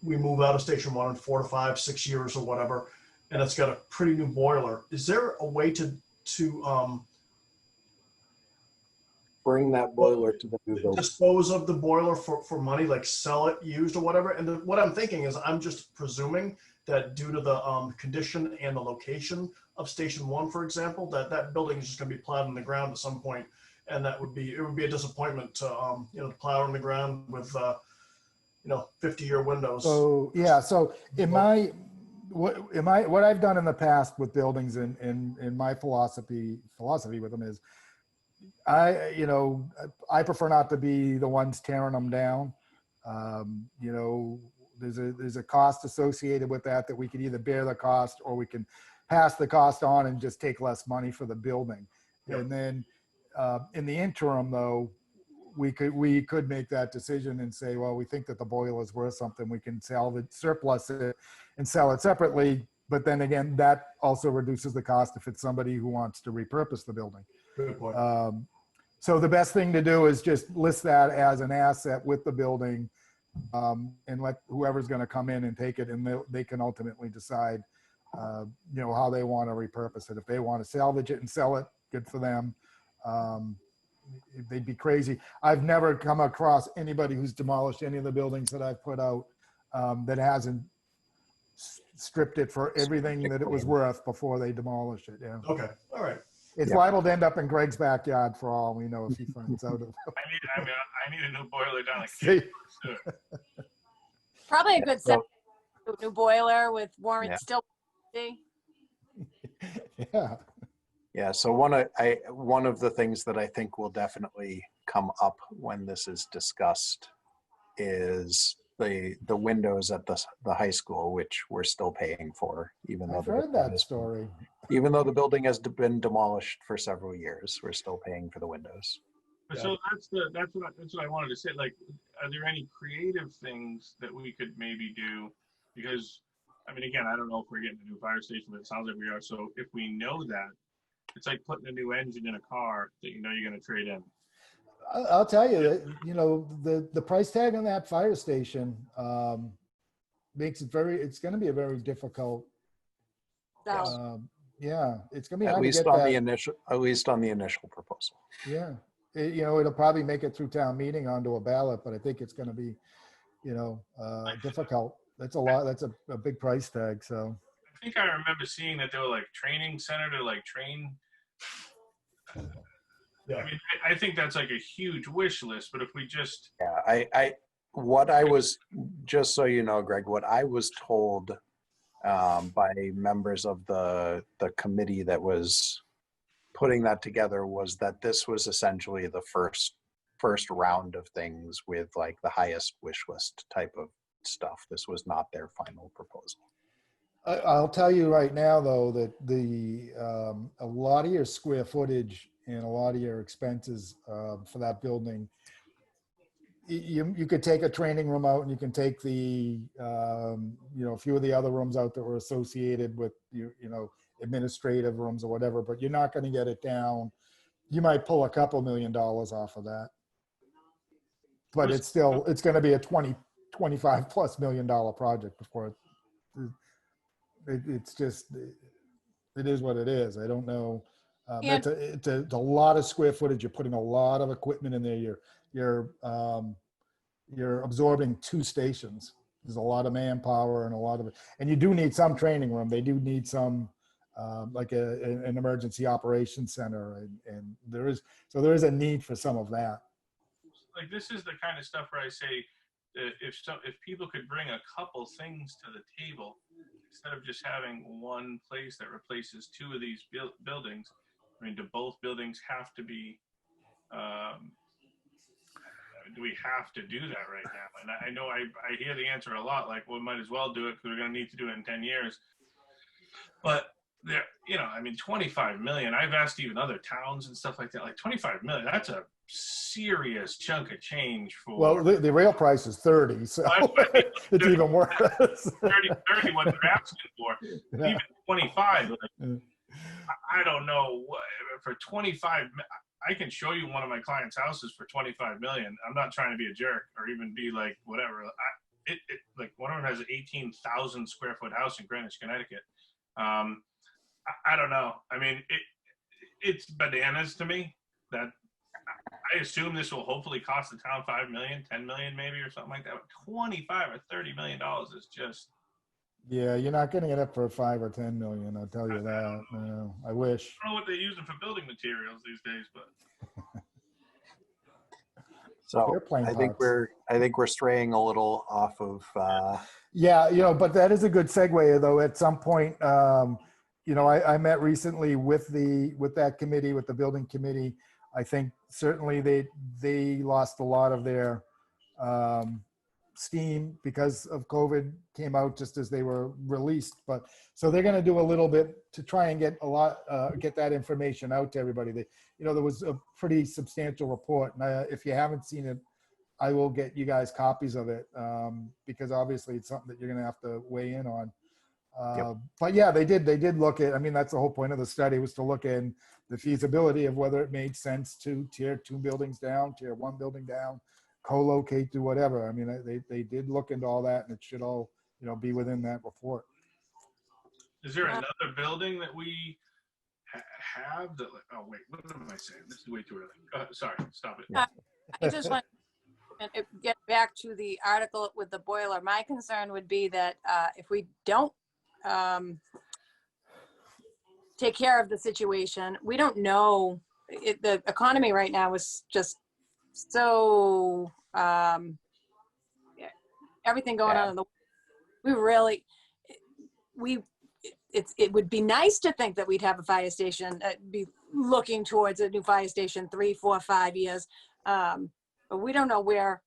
we move out of Station 1 in 4 to 5, 6 years or whatever, and it's got a pretty new boiler, is there a way to Bring that boiler to the new building? dispose of the boiler for money, like sell it used or whatever? And what I'm thinking is, I'm just presuming that due to the condition and the location of Station 1, for example, that building is just going to be plowed in the ground at some point, and it would be a disappointment to plow in the ground with 50-year windows. So in my what I've done in the past with buildings and in my philosophy with them is I prefer not to be the ones tearing them down. There's a cost associated with that we could either bear the cost or we can pass the cost on and just take less money for the building. Yep. And then in the interim though, we could make that decision and say, well, we think that the boiler is worth something. We can surplus it and sell it separately. But then again, that also reduces the cost if it's somebody who wants to repurpose the building. Good point. So the best thing to do is just list that as an asset with the building, and let whoever's going to come in and take it, and they can ultimately decide, how they want to repurpose it. If they want to salvage it and sell it, good for them. They'd be crazy. I've never come across anybody who's demolished any of the buildings that I've put out that hasn't stripped it for everything that it was worth before they demolish it. Yeah. Okay. All right. It's liable to end up in Greg's backyard for all we know if he finds out of it. I need a new boiler down See? Probably a good So- new boiler with warranty Yeah. still. Yeah. Yeah, so one of the things that I think will definitely come up when this is discussed is the windows at the high school, which we're still paying for, even though I've heard that story. even though the building has been demolished for several years, we're still paying for the windows. So that's what I wanted to say. Like, are there any creative things that we could maybe do? Because, I mean, again, I don't know if we're getting a new fire station, but it sounds like we are. So if we know that, it's like putting a new engine in a car that you know you're going to trade in. I'll tell you that, the price tag on that fire station makes it it's going to be a very difficult. Yeah, it's going to be At hard least to get on that. at least on the initial proposal. Yeah, it'll probably make it through town meeting onto a ballot, but I think it's going to be, difficult. That's a lot. That's a big price tag. So I think I remember seeing that they were like training center to like train. Yeah. I mean, I think that's like a huge wish list, but if we just, Yeah, what I was, just so you know, Greg, what I was told by members of the committee that was putting that together was that this was essentially the first round of things with like the highest wish list type of stuff. This was not their final proposal. I'll tell you right now, though, that a lot of your square footage and a lot of your expenses for that building, you could take a training room out and you can take the, a few of the other rooms out that were associated with, administrative rooms or whatever, but you're not going to get it down. You might pull a couple $1 million off of that. But it's going to be a $25+ million project before it's just, it is what it is. I don't know. It's a lot of square footage. You're putting a lot of equipment in there. You're absorbing 2 stations. There's a lot of manpower and you do need some training room. They do need some, like an emergency operations center. And there is a need for some of that. like, this is the kind of stuff where I say, if people could bring a couple things to the table, instead of just having one place that replaces 2 of these buildings, I mean, do both buildings have to be, do we have to do that right now? And I know I hear the answer a lot, like, well, we might as well do it because we're going to need to do it in 10 years. But there, I mean, 25 million, I've asked even other towns and stuff like that, like 25 million, that's a serious chunk of change for. Well, the rail price is 30, so it's even worse. 30 what they're asking for. Yeah. Even 25, like, I don't know what, for 25, I can show you one of my clients' houses for 25 million. I'm not trying to be a jerk or even be like whatever. Like one of them has an 18,000 square foot house in Greenwich, Connecticut. I don't know. I mean, it's bananas to me that I assume this will hopefully cost the town 5 million, 10 million maybe, or something like that. But 25 or 30 million dollars is just. Yeah, you're not getting it up for 5 or 10 million. I'll tell you that. No, I wish. I don't know what they're using for building materials these days, but. So Airplane I think parts. we're straying a little off of, Yeah, but that is a good segue though. At some point, I met recently with that committee, with the building committee. I think certainly they lost a lot of their steam because of COVID, came out just as they were released. But so they're going to do a little bit to try and get get that information out to everybody. There was a pretty substantial report, and if you haven't seen it, I will get you guys copies of it, because obviously it's something that you're going to have to weigh in on. Yep. But yeah, they did look at, I mean, that's the whole point of the study, was to look in the feasibility of whether it made sense to tear 2 buildings down, tear 1 building down, co-locate, do whatever. I mean, they did look into all that, and it should all, be within that report. Is there another building that we have that? Oh wait, what am I saying? This is way too early. Sorry, stop it. I just want to get back to the article with the boiler. My concern would be that if we don't take care of the situation, we don't know. The economy right now is just so everything going on in the. It would be nice to think that we'd have a fire station, be looking towards a new fire station 3, 4, 5 years. But we don't know where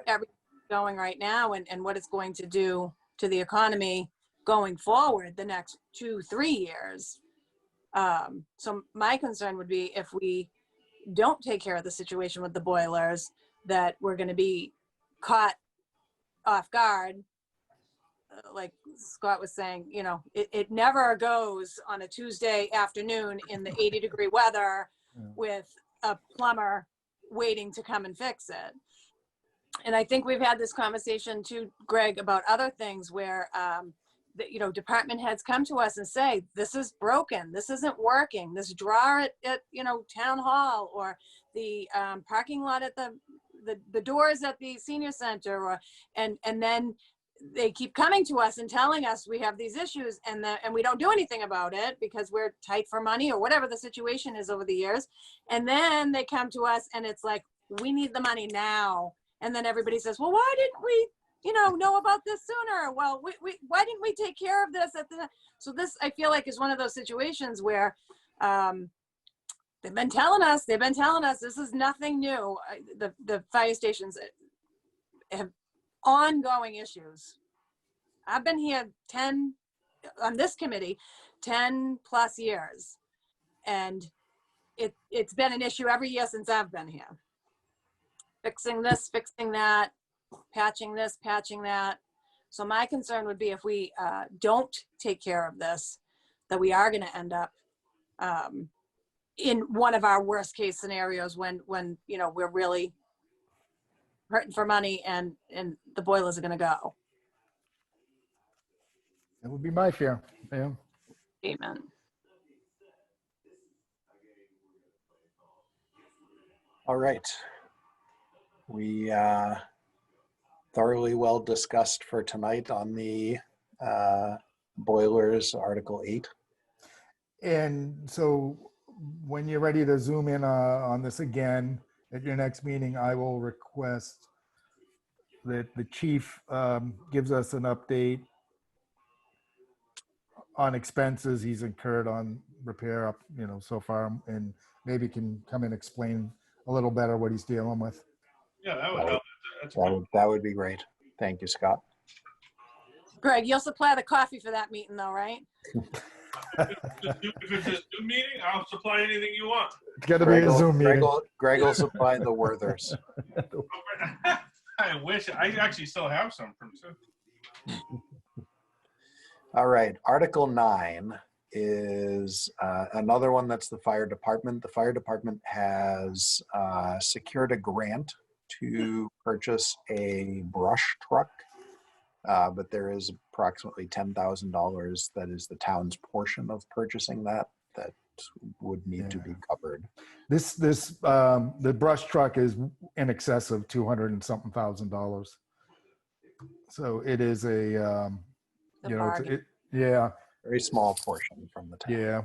everything's going right now and what it's going to do to the economy going forward the next 2, 3 years. So my concern would be if we don't take care of the situation with the boilers, that we're going to be caught off guard. Like Scott was saying, it never goes on a Tuesday afternoon in the 80-degree weather with a plumber waiting to come and fix it. And I think we've had this conversation too, Greg, about other things where, department heads come to us and say, this is broken, this isn't working, this drawer at town hall, or the parking lot at the doors at the senior center, and then they keep coming to us and telling us we have these issues, and we don't do anything about it because we're tight for money or whatever the situation is over the years. And then they come to us and it's like, we need the money now. And then everybody says, well, why didn't we, know about this sooner? Well, why didn't we take care of this at the? So this, I feel like, is one of those situations where they've been telling us this is nothing new. The fire stations have ongoing issues. I've been here on this committee 10 plus years, and it's been an issue every year since I've been here. Fixing this, fixing that, patching this, patching that. So my concern would be if we don't take care of this, that we are going to end up in one of our worst case scenarios when we're really hurting for money and the boilers are going to go. That would be my fear. Yeah. Amen. all right. We thoroughly well discussed for tonight on the boilers, Article 8. And so when you're ready to zoom in on this again at your next meeting, I will request that the chief gives us an update on expenses he's incurred on repair up, so far, and maybe can come and explain a little better what he's dealing with. Yeah, that would help. That's That would be great. Thank you, Scott. Greg, you'll supply the coffee for that meeting though, right? If it's a Zoom meeting, I'll supply anything you want. It's got to be a Zoom meeting. Greg will supply the Werthers. I wish. I actually still have some from too. All right, Article 9 is another one that's the fire department. The fire department has secured a grant to purchase a brush truck, but there is approximately $10,000 that is the town's portion of purchasing that would need to be covered. The brush truck is in excess of $200 and something thousand. So it is a Very small portion from the town. Yeah.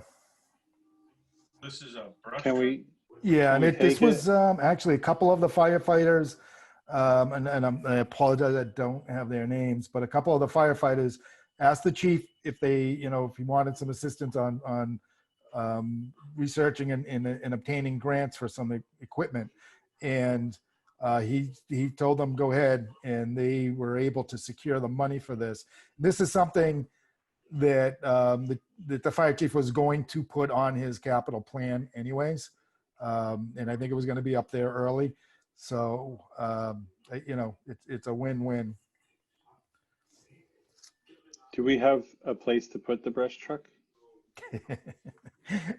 This is a brush. Can we Yeah, and we this take was actually a couple of the firefighters, I apologize, I don't have their names, but a couple of the firefighters asked the chief if they, if he wanted some assistance on researching and obtaining grants for some equipment. And he told them, go ahead, and they were able to secure the money for this. This is something that that the fire chief was going to put on his capital plan anyways. And I think it was going to be up there early. So, it's a win-win. Do we have a place to put the brush truck?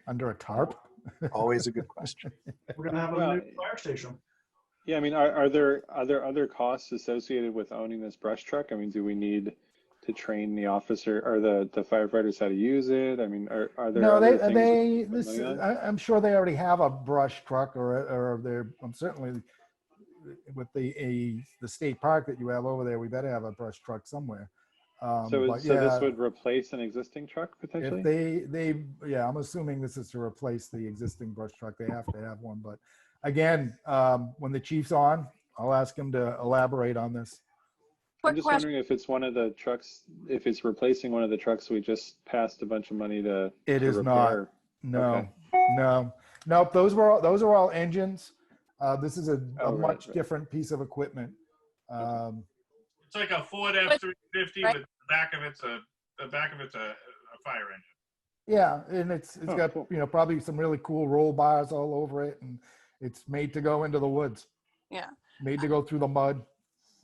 Under a tarp? Always a good question. We're gonna have a Well, new fire station. Yeah, I mean, are there other costs associated with owning this brush truck? I mean, do we need to train the officer or the firefighters how to use it? I mean, are there No, other things we can spend money on? I'm sure they already have a brush truck or I'm certainly with the state park that you have over there, we better have a brush truck somewhere. So But this yeah, would replace an existing truck potentially? if I'm assuming this is to replace the existing brush truck. They have to have one. But again, when the chief's on, I'll ask him to elaborate on this. I'm Quick just question. wondering if it's one of the trucks, if it's replacing one of the trucks we just passed a bunch of money to It is repair. not. Okay. No. Those are all engines. This is a Oh, right, much right. different piece of equipment. It's like a Ford F-350, Right. but the back of it's a fire engine. Yeah, and it's Oh, got cool. probably some really cool roll bars all over it, and it's made to go into the woods. Yeah. Made to go through the mud.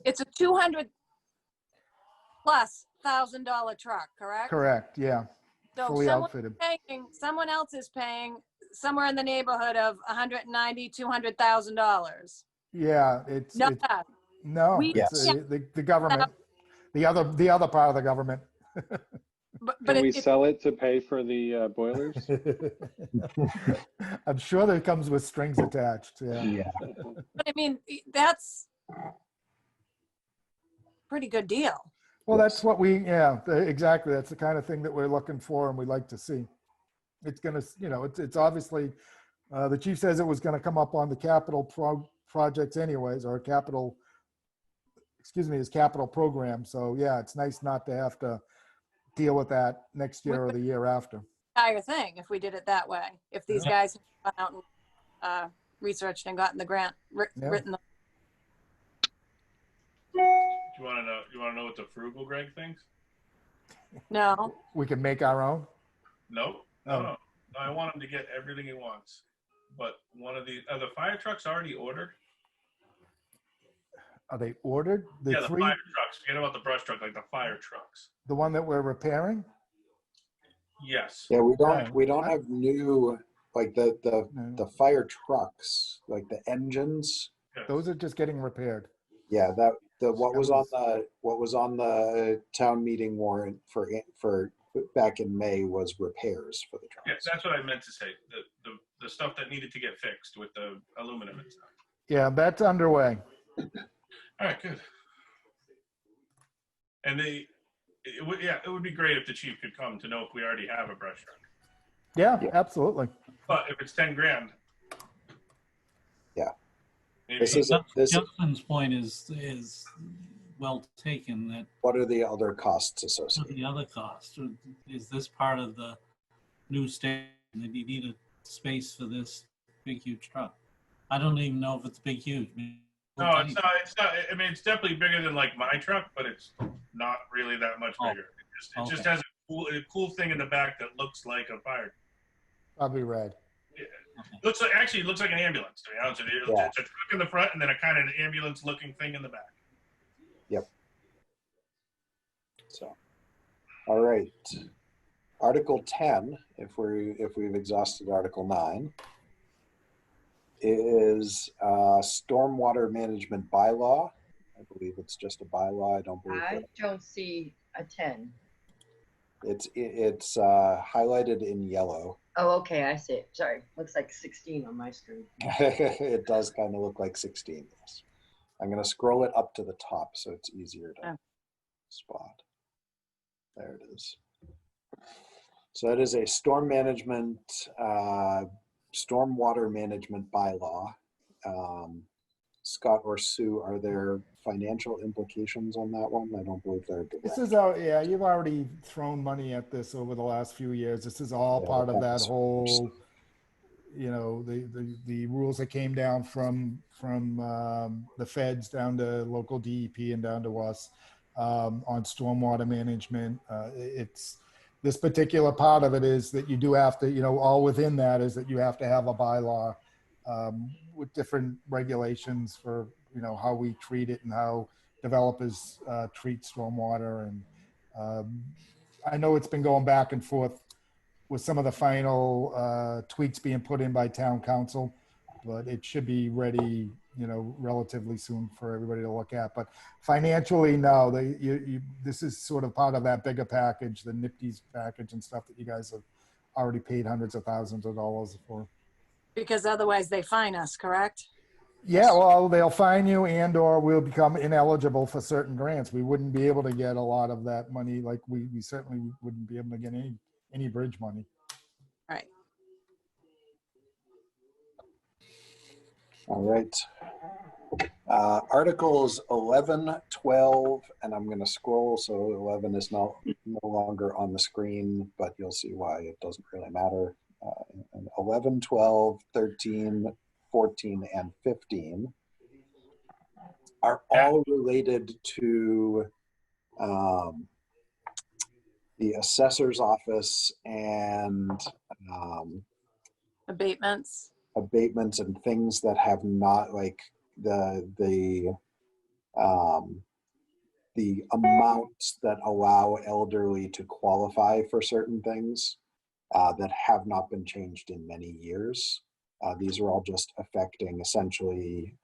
It's a $200,000+ truck, correct? Correct. Yeah. So Fully outfitted. someone else is paying somewhere in the neighborhood of $190,000, $200,000. Yeah. Not It's us. no. We- It's Yes. the government. The other part of the government. But Can we it, sell it to pay for the boilers? I'm sure that comes with strings attached. Yeah. Yeah. but I mean, that's pretty good deal. Well, Yes. that's what exactly. That's the kind of thing that we're looking for and we like to see. It's going to, it's obviously, the chief says it was going to come up on the capital projects anyways, or his capital program. So yeah, it's nice not to have to deal with that next year or the year after. Entire thing, if we did it that way, if these Yeah. guys had gone out and researched and gotten the grant Yeah. written. Do you want to know what the frugal Greg thinks? No, We can make our own. No. No. I want him to get everything he wants. But are the fire trucks already ordered? Are they ordered? The Yeah, the three, fire trucks. Forget about the brush truck, like the fire trucks. the one that we're repairing? Yes. Yeah, we Yeah. don't have new, like the No. the fire trucks, like the engines. Yes. Those are just getting repaired. Yeah, what was on the town meeting warrant for back in May was repairs for the Yeah, trucks. that's what I meant to say. The stuff that needed to get fixed with the aluminum and stuff. Yeah, that's underway. All right, good. And it would be great if the chief could come to know if we already have a brush truck. Yeah, Yeah. absolutely. But if it's 10 grand. Yeah. Maybe This is Justin's point is well taken, that what are the other costs what are associated? the other costs? Is this part of the new station that you need a space for this big, huge truck? I don't even know if it's big, huge. no, it's not. I mean, it's definitely bigger than like my truck, but it's not really that much Oh, bigger. It just okay. has a cool thing in the back that looks like a fire. Probably red. It looks like an ambulance. To be honest with you, Yeah. it's a truck in the front and then a kind of an ambulance-looking thing in the back. So, all right. Article 10, if we've exhausted Article 9, is stormwater management bylaw. I believe it's just a bylaw. I don't believe I that don't see a 10. it's highlighted in yellow. Oh, okay, I see it. Sorry, looks like 16 on my screen. It does kind of look like 16. Yes. I'm going to scroll it up to the top so it's easier to Yeah. spot. There it is. So that is a storm management stormwater management bylaw. Scott or Sue, are there financial implications on that one? I don't believe there are. This is yeah, you've already thrown money at this over the last few years. This is all part of that whole, you know, the rules that came down from the feds down to local DEP and down to us on stormwater management. It's this particular part of it is that you do have to, you know, all within that is that you have to have a bylaw with different regulations for, you know, how we treat it and how developers treat stormwater. And I know it's been going back and forth with some of the final tweaks being put in by town council, but it should be ready, you know, relatively soon for everybody to look at. But financially, no, this is sort of part of that bigger package, the NIPD's package and stuff that you guys have already paid hundreds of thousands of dollars for. Because otherwise they fine us, correct? Yeah, well, they'll fine you and or we'll become ineligible for certain grants. We wouldn't be able to get a lot of that money. Like we certainly wouldn't be able to get any bridge money. Right. All right. Articles 11, 12, and I'm going to scroll so 11 is no longer on the screen, but you'll see why it doesn't really matter. 11, 12, 13, 14, and 15 are all related to the assessor's office and Abatements. abatements and things that have not, like the amounts that allow elderly to qualify for certain things that have not been changed in many years. These are all just affecting essentially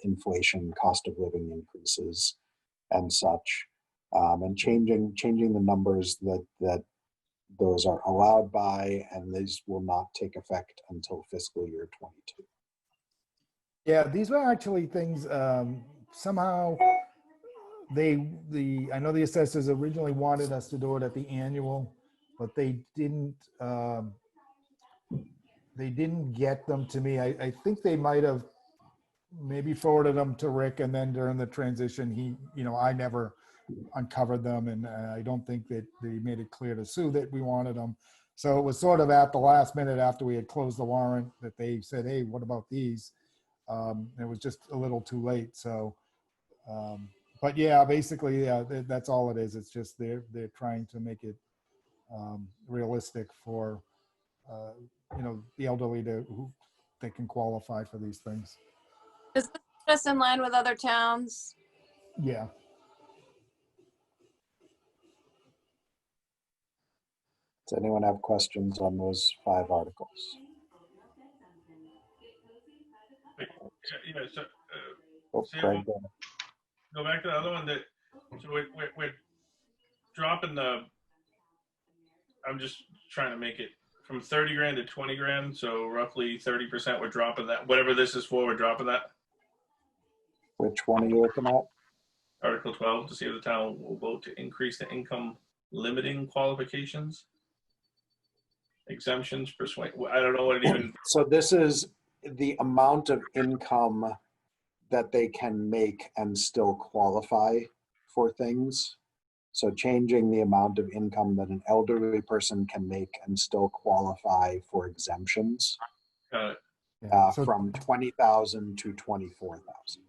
inflation, cost of living increases, and such, and changing the numbers that those are allowed by, and these will not take effect until fiscal year 22. Yeah, these were actually things somehow I know the assessors originally wanted us to do it at the annual, but they didn't get them to me. I think they might have maybe forwarded them to Rick, and then during the transition, I never uncovered them, and I don't think that they made it clear to Sue that we wanted them. So it was sort of at the last minute after we had closed the warrant that they said, hey, what about these? It was just a little too late. So, but yeah, basically, that's all it is. It's just they're trying to make it realistic for, the elderly who they can qualify for these things. Is this just in line with other towns? Yeah. Does anyone have questions on those 5 articles? Yeah, so, Craig, go back to the other one so we're dropping I'm just trying to make it from 30 grand to 20 grand. So roughly 30%, we're dropping that. Whatever this is for, we're dropping that. which one are you looking at? Article 12, to see if the town will vote to increase the income limiting qualifications. Exemptions, persuade. I don't know what it even. So this is the amount of income that they can make and still qualify for things. So changing the amount of income that an elderly person can make and still qualify for exemptions from 20,000 to 24,000.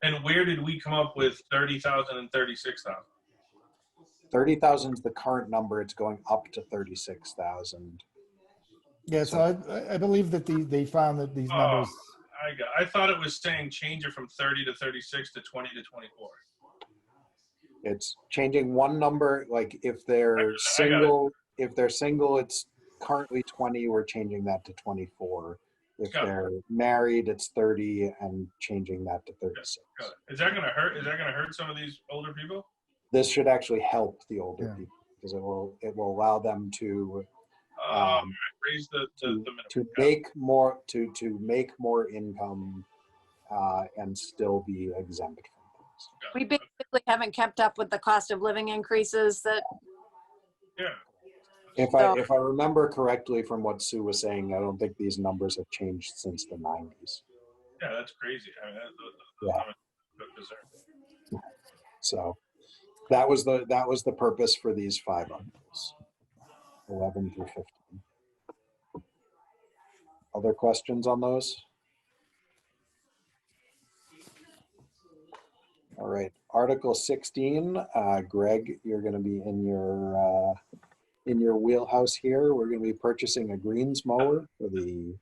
And where did we come up with 30,000 and 36,000? 30,000 is the current number. It's going up to 36,000. Yeah, so I believe that they found that these numbers. I thought it was saying change it from 30 to 36 to 20 to 24. It's changing one number. Like if they're single, it's currently 20. We're changing that to 24. If they're married, it's 30 and changing that to 36. Got it. Is that going to hurt? Is that going to hurt some of these older people? This should actually help the older people because it will allow them to raise the minimum. to make more income and still be exempt from things. We basically haven't kept up with the cost of living increases that. Yeah. If I remember correctly from what Sue was saying, I don't think these numbers have changed since the 90s. Yeah, that's crazy. I mean, Yeah. those are- So that was the purpose for these 5 articles, 11 through 15. Other questions on those? All right, Article 16, Greg, you're going to be in your wheelhouse here. We're going to be purchasing a greens mower for the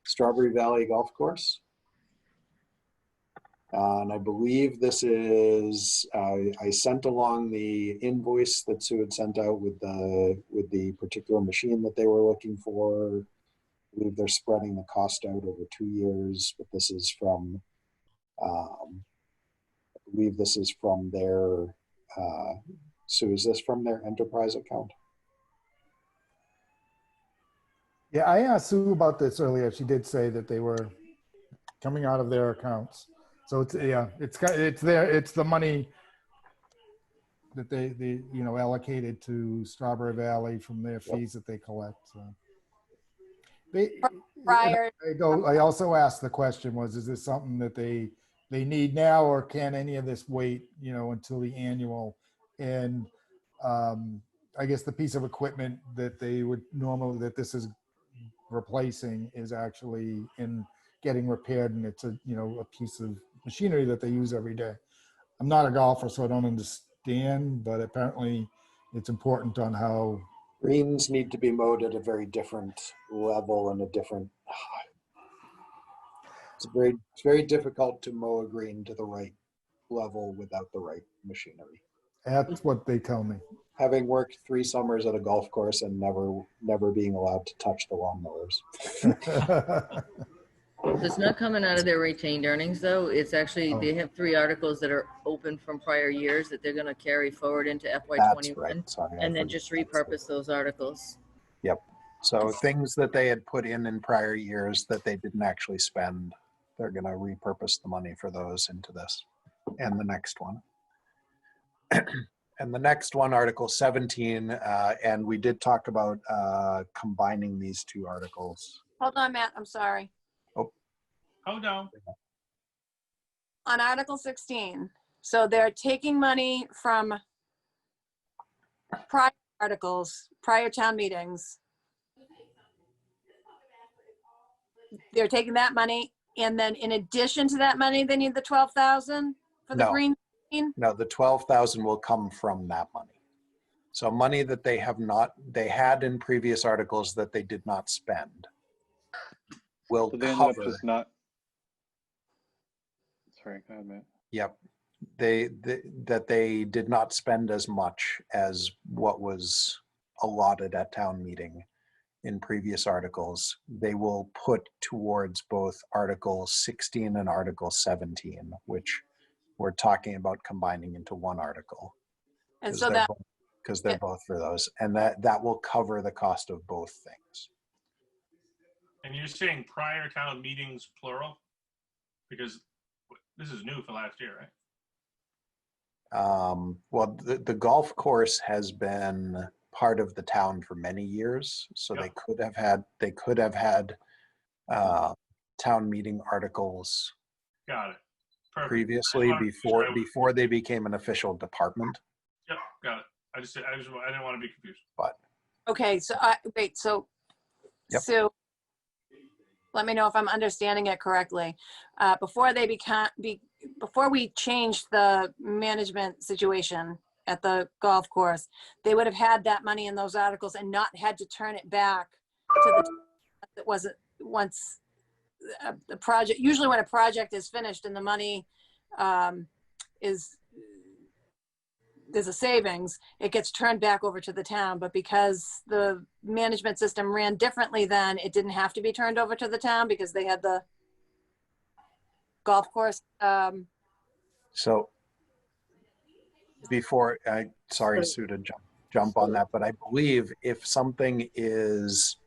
Strawberry Valley Golf Course. And I believe this is, I sent along the invoice that Sue had sent out with the particular machine that they were looking for. I believe they're spreading the cost out over 2 years, but this is from, I believe this is from their, Sue, is this from their enterprise account? Yeah, I asked Sue about this earlier. She did say that they were coming out of their accounts. So it's, yeah, it's there. It's the money that they allocated to Strawberry Valley from their fees that they collect. So Prior, I also asked the question is this something that they need now, or can any of this wait, until the annual? And I guess the piece of equipment that they would normally, that this is replacing, is actually in getting repaired, and it's a piece of machinery that they use every day. I'm not a golfer, so I don't understand, but apparently it's important on how Greens need to be mowed at a very different level and a different, it's very difficult to mow a green to the right level without the right machinery. that's what they tell me. Having worked 3 summers at a golf course and never being allowed to touch the lawnmowers. It's not coming out of their retained earnings, though. It's actually, they have 3 articles that are open from prior years that they're going to carry forward into FY21. That's right. Sorry, And then just repurpose those articles. Yep. So things that they had put in prior years that they didn't actually spend, they're going to repurpose the money for those into this and the next one. And the next one, Article 17, and we did talk about combining these 2 articles. hold on, Matt, I'm sorry. Hold on. On Article 16, so they're taking money from prior articles, prior town meetings. They're taking that money, and then in addition to that money, they need the 12,000 for the No. green. No, the 12,000 will come from that money. So money that they had in previous articles that they did not spend will So they ended up cover. just not. Sorry, go ahead, Matt. Yep. That they did not spend as much as what was allotted at town meeting in previous articles. They will put towards both Article 16 and Article 17, which we're talking about combining into one article. And so that, because they're both for those, and that will cover the cost of both things. And you're saying prior town meetings plural? Because this is new for last year, right? Well, the golf course has been part of the town for many years, so Yep. they could have had town meeting articles Got it. Perfect. previously I just wanted- before they became an official department. Yep, got it. I didn't want to be confused. okay, so wait, so, Yep. so let me know if I'm understanding it correctly. Before we changed the management situation at the golf course, they would have had that money in those articles and not had to turn it back to the, that wasn't once the project, usually when a project is finished and the money there's a savings, it gets turned back over to the town. But because the management system ran differently then, it didn't have to be turned over to the town because they had the golf course. So before, sorry, Sue, to jump on that, but I believe if something is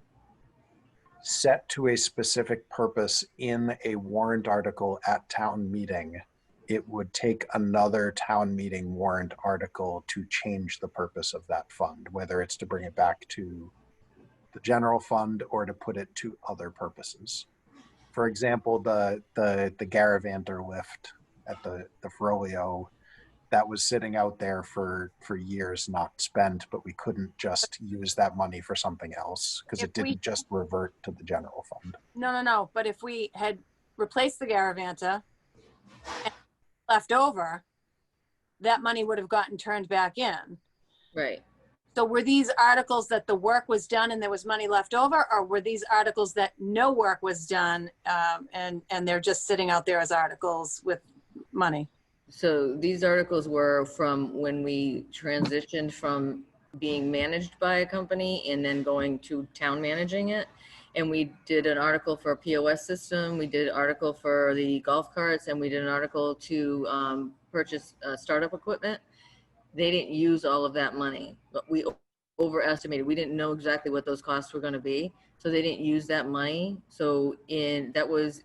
set to a specific purpose in a warrant article at town meeting, it would take another town meeting warrant article to change the purpose of that fund, whether it's to bring it back to the general fund or to put it to other purposes. For example, the Garavanter lift at the Frollo, that was sitting out there for years not spent, but we couldn't just use that money for something else because it didn't just revert to the general fund. No. But if we had replaced the Garavanta and left over, that money would have gotten turned back in. Right. So were these articles that the work was done and there was money left over, or were these articles that no work was done and they're just sitting out there as articles with money? So these articles were from when we transitioned from being managed by a company and then going to town managing it. And we did an article for a POS system. We did an article for the golf carts, and we did an article to purchase startup equipment. They didn't use all of that money, but we overestimated. We didn't know exactly what those costs were going to be, so they didn't use that money. So that was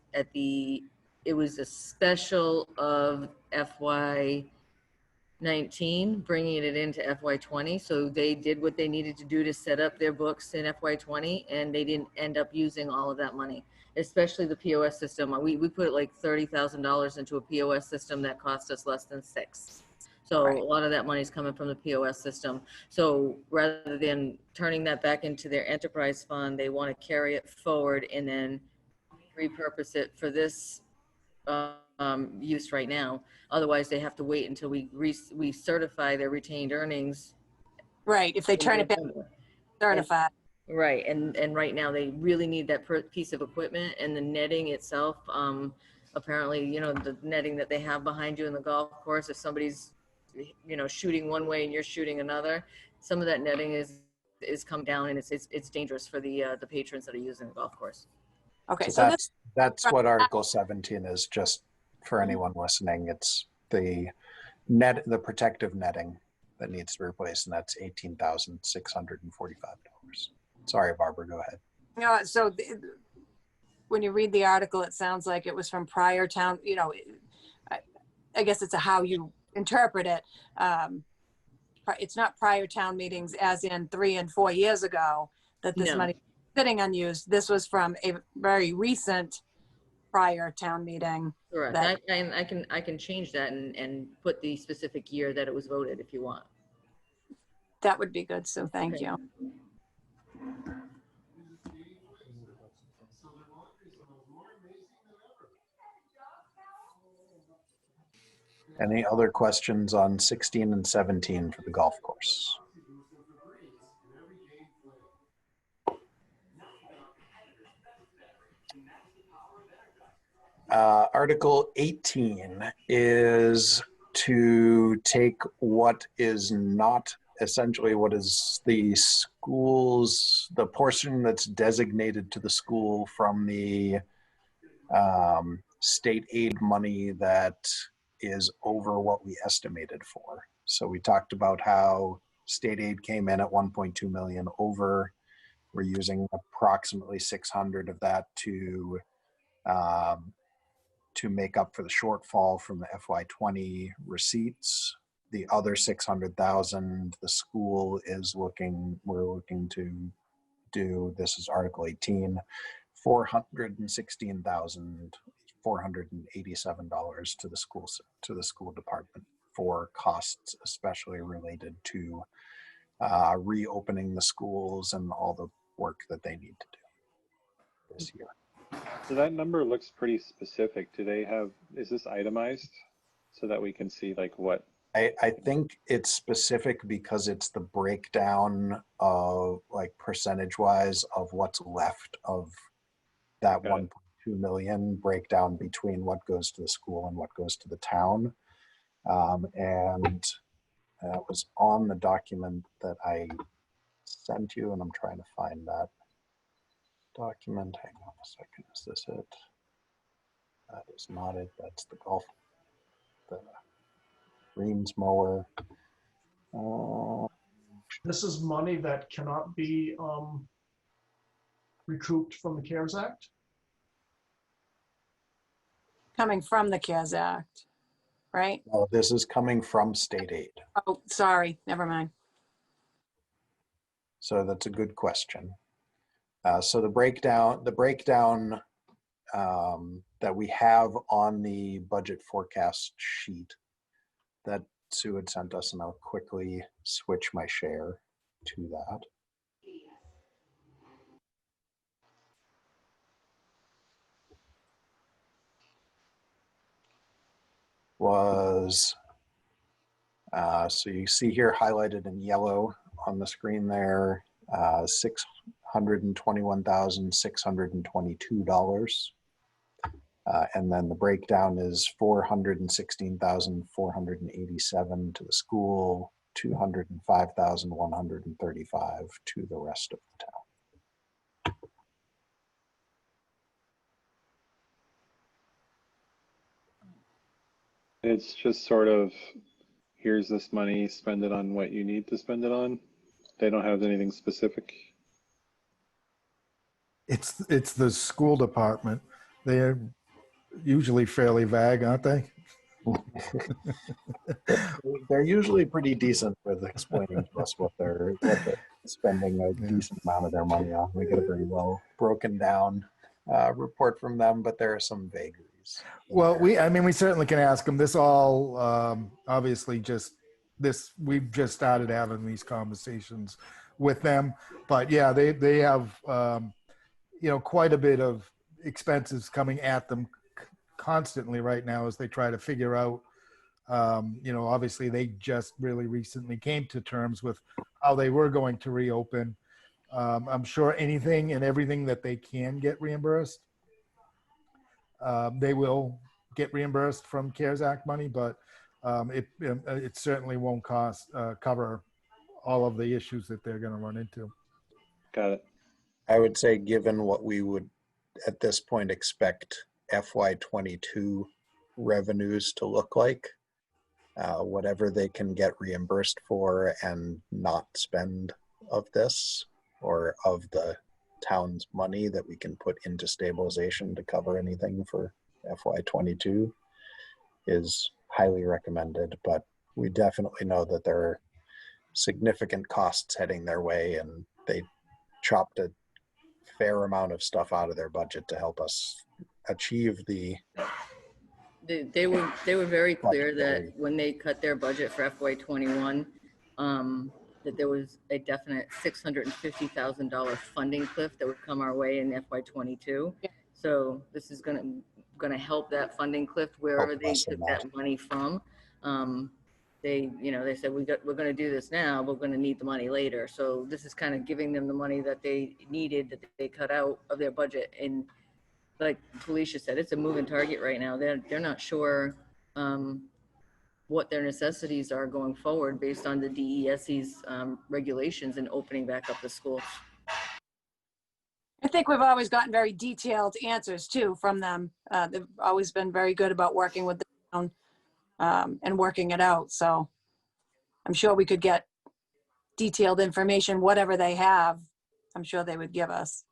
it was a special of FY19, bringing it into FY20. So they did what they needed to do to set up their books in FY20, and they didn't end up using all of that money, especially the POS system. We put like $30,000 into a POS system that cost us less than $6,000. So Right. A lot of that money is coming from the POS system. So rather than turning that back into their enterprise fund, they want to carry it forward and then repurpose it for this use right now. Otherwise, they have to wait until we certify their retained earnings. Right, if they turn it back certified. Right, and right now they really need that piece of equipment, and the netting itself. Apparently, the netting that they have behind you in the golf course, if somebody's shooting one way and you're shooting another, some of that netting is come down, and it's dangerous for the patrons that are using the golf course. Okay, So that's what Article 17 is, just for anyone listening. It's the protective netting that needs to be replaced, and that's $18,645. Sorry, Barbara, go ahead. So when you read the article, it sounds like it was from prior town, I guess it's how you interpret it. It's not prior town meetings as in 3 and 4 years ago that this money is sitting unused. This was from a very recent prior town meeting. Correct. I can change that and put the specific year that it was voted if you want. That would be good. So thank you. Any other questions on 16 and 17 for the golf course? Article 18 is to take what is not essentially what is the school's, the portion that's designated to the school from the state aid money that is over what we estimated for. So we talked about how state aid came in at 1.2 million over. We're using approximately 600 of that to make up for the shortfall from the FY20 receipts. The other 600,000, the school is we're looking to do, this is Article 18, $416,487 to the school department for costs especially related to reopening the schools and all the work that they need to do this year. So that number looks pretty specific. Is this itemized so that we can see like what? I think it's specific because it's the breakdown of like percentage wise of what's left of that 1.2 million breakdown between what goes to the school and what goes to the town. And that was on the document that I sent you, and I'm trying to find that document. Hang on a second, is this it? That is not it, that's the greens mower. This is money that cannot be recouped from the CARES Act? Coming from the CARES Act. right? Well, this is coming from state aid. Oh, sorry, never mind. So that's a good question. So the breakdown that we have on the budget forecast sheet that Sue had sent us, and I'll quickly switch my share to that. Was, so you see here highlighted in yellow on the screen there, $621,622. And then the breakdown is $416,487 to the school, $205,135 to the rest of the town. It's just sort of, here's this money, spend it on what you need to spend it on. They don't have anything specific. It's the school department. They're usually fairly vague, aren't they? They're usually pretty decent with explaining to us what they're spending a decent amount of their money on. We get a very well broken down report from them, but there are some vagaries. Well, we certainly can ask them. This all obviously we've just started having these conversations with them, but yeah, they have quite a bit of expenses coming at them constantly right now as they try to figure out. Obviously they just really recently came to terms with how they were going to reopen. I'm sure anything and everything that they can get reimbursed, they will get reimbursed from CARES Act money, but it certainly won't cover all of the issues that they're going to run into. Got it. I would say, given what we would at this point expect FY22 revenues to look like, whatever they can get reimbursed for and not spend of this or of the town's money that we can put into stabilization to cover anything for FY22 is highly recommended. But we definitely know that there are significant costs heading their way, and they chopped a fair amount of stuff out of their budget to help us achieve the. They were very clear that when they cut their budget for FY21, that there was a definite $650,000 funding cliff that would come our way in FY22. Yeah. So this is going to help that funding cliff wherever they took that money from. They said we're going to do this now, but we're going to need the money later. So this is kind of giving them the money that they needed, that they cut out of their budget. And like Felicia said, it's a moving target right now. They're not sure what their necessities are going forward based on the DESE's regulations and opening back up the schools. I think we've always gotten very detailed answers too from them. They've always been very good about working with the town and working it out. So I'm sure we could get detailed information, whatever they have, I'm sure they would give us.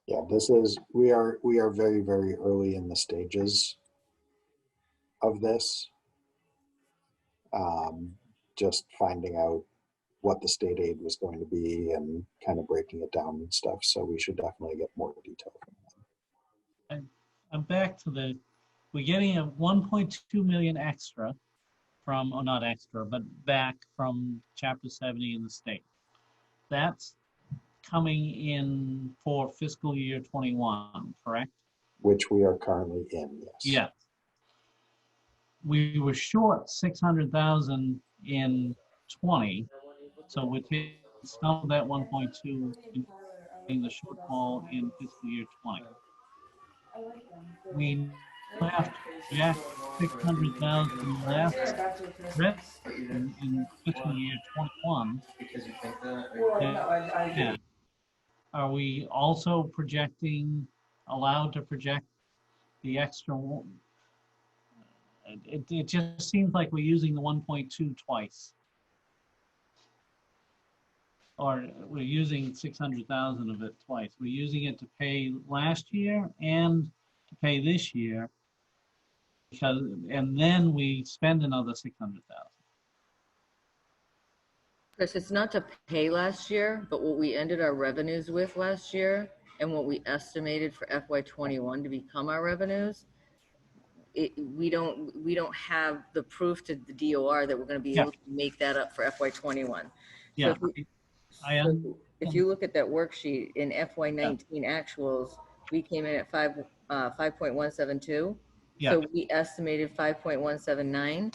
Yeah, we are very, very early in the stages of this. Just finding out what the state aid was going to be and kind of breaking it down and stuff. So we should definitely get more detail from them. I'm back to we're getting a 1.2 million extra from, or not extra, but back from Chapter 70 in the state. That's coming in for fiscal year 21, correct? Which we are currently in, yes. Yes. We were short 600,000 in 20, so we're taking some of that 1.2 in the shortfall in fiscal year 20. We have to project 600,000 left in fiscal year 21. Yeah. Are we also allowed to project the extra? It just seems like we're using the 1.2 twice. or we're using 600,000 of it twice. We're using it to pay last year and to pay this year, because, and then we spend another 600,000. Chris, it's not to pay last year, but what we ended our revenues with last year and what we estimated for FY21 to become our revenues, we don't have the proof to the DOR that we're going to be Yeah. able to make that up for FY21. Yeah, So if you look at that worksheet in FY19 actuals, we came in at 5.172. Yeah. So we estimated 5.179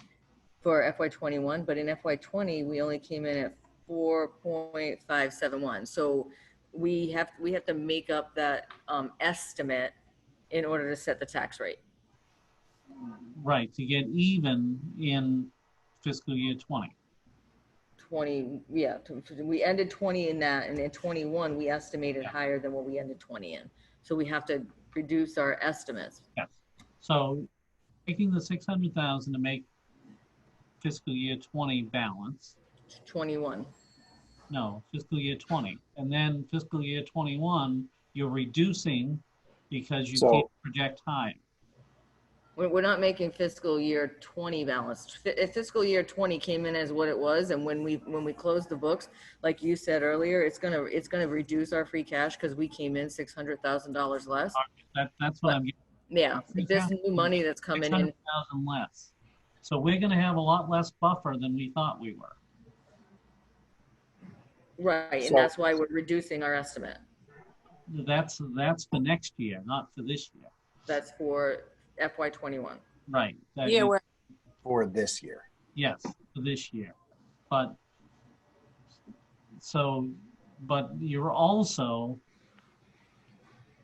for FY21, but in FY20 we only came in at 4.571. So we have to make up that estimate in order to set the tax rate. right, to get even in fiscal year 20. 20, yeah, we ended 20 in that, and in 21 we estimated higher than what we ended 20 in. So we have to reduce our estimates. Yes. So taking the 600,000 to make fiscal year 20 balance. 21. No, fiscal year 20. And then fiscal year 21, you're reducing because you can't project higher. We're not making fiscal year 20 balanced. Fiscal year 20 came in as what it was, and when we close the books, like you said earlier, it's gonna reduce our free cash because we came in $600,000 less. That's what I'm getting. Yeah, this new money that's coming in. 600,000 less. So we're going to have a lot less buffer than we thought we were. Right, and that's why we're reducing our estimate. That's for next year, not for this year. That's for FY21. Right. Yeah, we're For this year. Yes, for this year. But you're also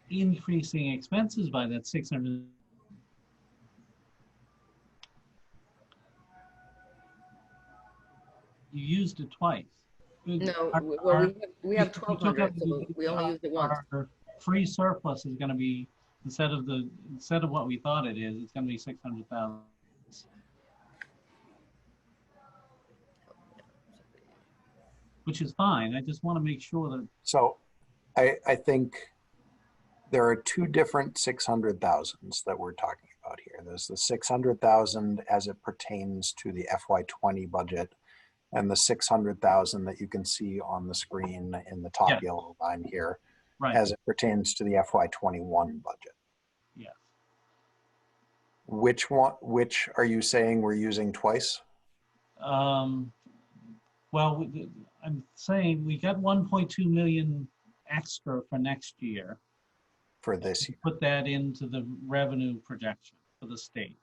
increasing expenses by that 600. You used it twice. No, well, we have 1,200, so we only used it once. Our free surplus is going to be, instead of what we thought it is, it's going to be 600,000. Which is fine. I just want to make sure that. So I think there are two different 600,000s that we're talking about here. There's the 600,000 as it pertains to the FY20 budget, and the 600,000 that you can see on the screen in the top yellow line here, right, as it pertains to the FY21 budget. Yes. Which are you saying we're using twice? Well, I'm saying we got 1.2 million extra for next year. For this year. Put that into the revenue projection for the state.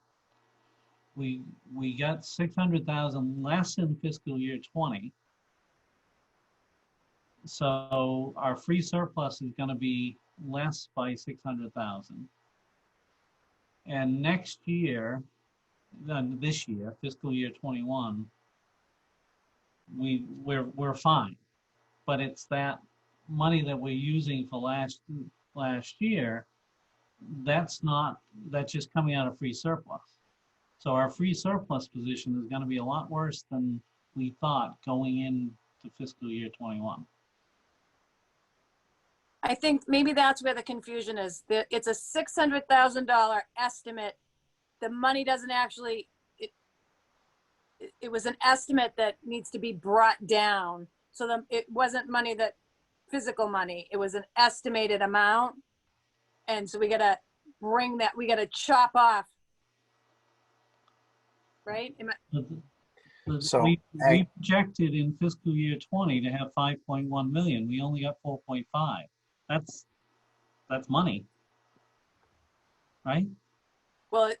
We got 600,000 less in fiscal year 20. So our free surplus is going to be less by 600,000. And next year, this year, fiscal year 21, we're fine. But it's that money that we're using for last year, that's just coming out of free surplus. So our free surplus position is going to be a lot worse than we thought going into fiscal year 21. I think maybe that's where the confusion is. It's a $600,000 estimate. The money doesn't actually, it was an estimate that needs to be brought down. So it wasn't money physical money, it was an estimated amount. And so we got to bring that, we got to chop off. Right? So we projected in fiscal year 20 to have 5.1 million. We only got 4.5. That's money, right? Well,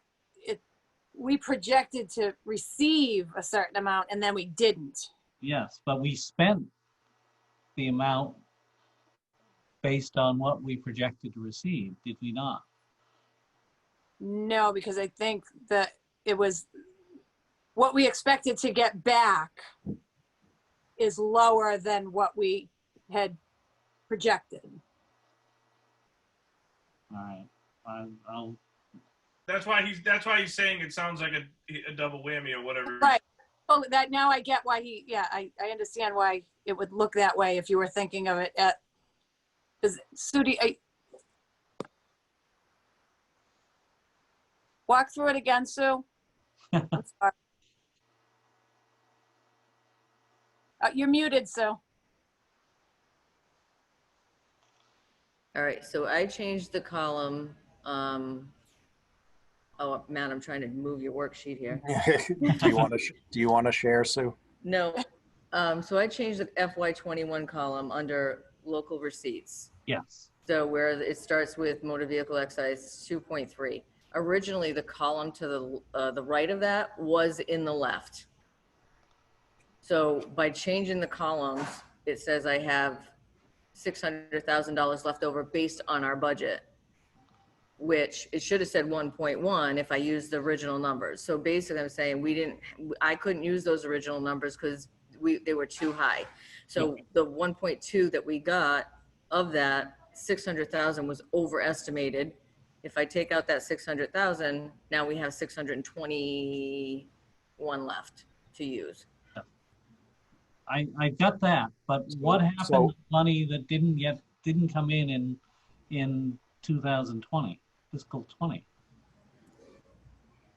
we projected to receive a certain amount and then we didn't. Yes, but we spent the amount based on what we projected to receive, did we not? No, because I think that it was what we expected to get back is lower than what we had projected. All right, I'll. That's why he's saying it sounds like a double whammy or whatever. Right. Oh, that now I get why yeah, I understand why it would look that way if you were thinking of it at, because Sudi, walk through it again, Sue. I'm sorry. You're muted, Sue. All right, so I changed the column. Oh, Matt, I'm trying to move your worksheet here. Do you want to share, Sue? No, so I changed the FY21 column under local receipts. Yes. So where it starts with motor vehicle excise 2.3. Originally, the column to the right of that was in the left. So by changing the columns, it says I have $600,000 left over based on our budget, which it should have said 1.1 if I used the original numbers. So basically I'm saying I couldn't use those original numbers because they were too high. So the 1.2 that we got of that 600,000 was overestimated. If I take out that 600,000, now we have 621 left to use. I got that, but what happened to money that didn't come in 2020, fiscal 20?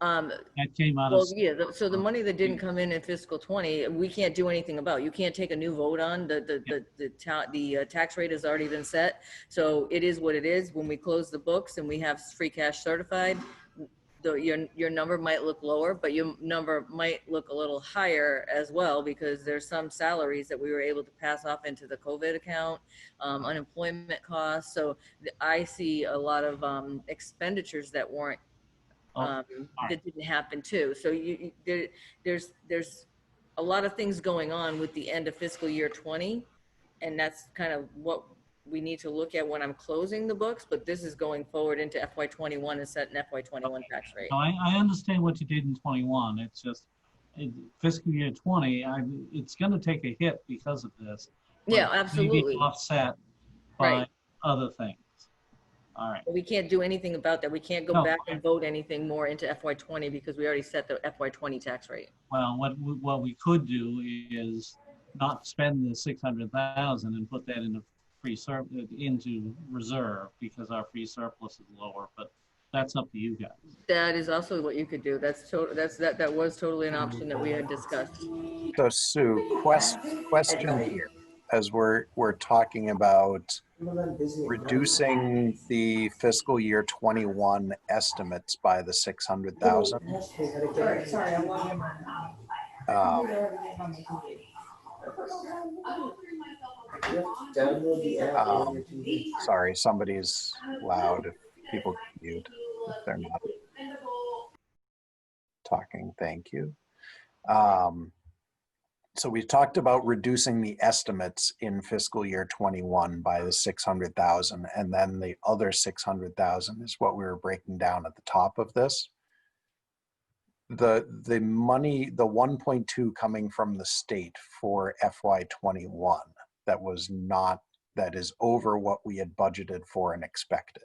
That came out of. Well, yeah, so the money that didn't come in fiscal 20, we can't do anything about. You can't take a new vote on. The tax rate has already been set. So it is what it is. When we close the books and we have free cash certified, your number might look lower, but your number might look a little higher as well, because there's some salaries that we were able to pass off into the COVID account, unemployment costs. So I see a lot of expenditures that weren't, that didn't happen too. So there's a lot of things going on with the end of fiscal year 20, and that's kind of what we need to look at when I'm closing the books, but this is going forward into FY21 and set an FY21 tax rate. No, I understand what you did in 21. It's just fiscal year 20, it's going to take a hit because of this. Yeah, absolutely. Maybe offset by other things. All right. But we can't do anything about that. We can't go back and vote anything more into FY20 because we already set the FY20 tax rate. Well, what we could do is not spend the 600,000 and put that into into reserve, because our free surplus is lower, but that's up to you guys. That is also what you could do. That was totally an option that we had discussed. So Sue, question here, as we're talking about reducing the fiscal year 21 estimates by the 600,000. Sorry, somebody's loud. If people can mute if they're not talking. Thank you. So we talked about reducing the estimates in fiscal year 21 by the 600,000, and then the other 600,000 is what we were breaking down at the top of this. The money, the 1.2 coming from the state for FY21, that is over what we had budgeted for and expected.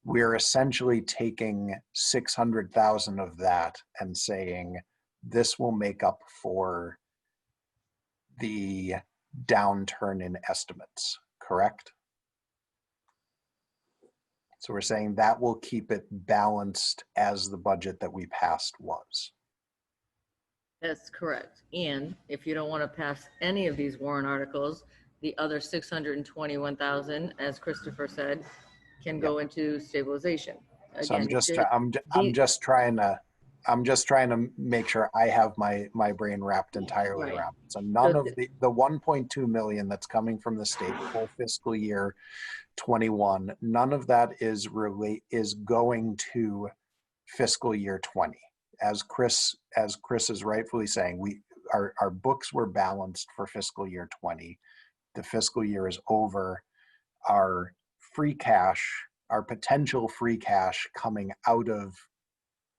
We're essentially taking 600,000 of that and saying, this will make up for the downturn in estimates, correct? So we're saying that will keep it balanced as the budget that we passed was. That's correct. And if you don't want to pass any of these warrant articles, the other 621,000, as Christopher said, can go into stabilization. Again, so I'm just trying to make sure I have my brain wrapped entirely around it. So none of the 1.2 million that's coming from the state for fiscal year 21, none of that is going to fiscal year 20. As Chris is rightfully saying, our books were balanced for fiscal year 20. The fiscal year is over. Our free cash, our potential free cash coming out of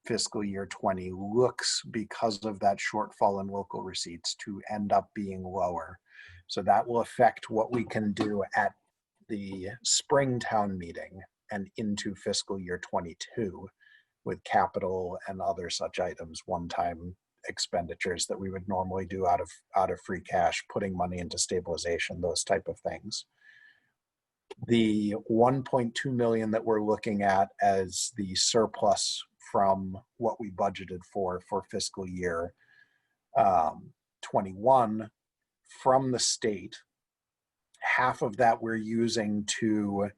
fiscal year 20 looks, because of that shortfall in local receipts, to end up being lower. So that will affect what we can do at the spring town meeting and into fiscal year 22 with capital and other such items, one-time expenditures that we would normally do out of free cash, putting money into stabilization, those type of things. The 1.2 million that we're looking at as the surplus from what we budgeted for fiscal year 21 from the state, half of that we're using to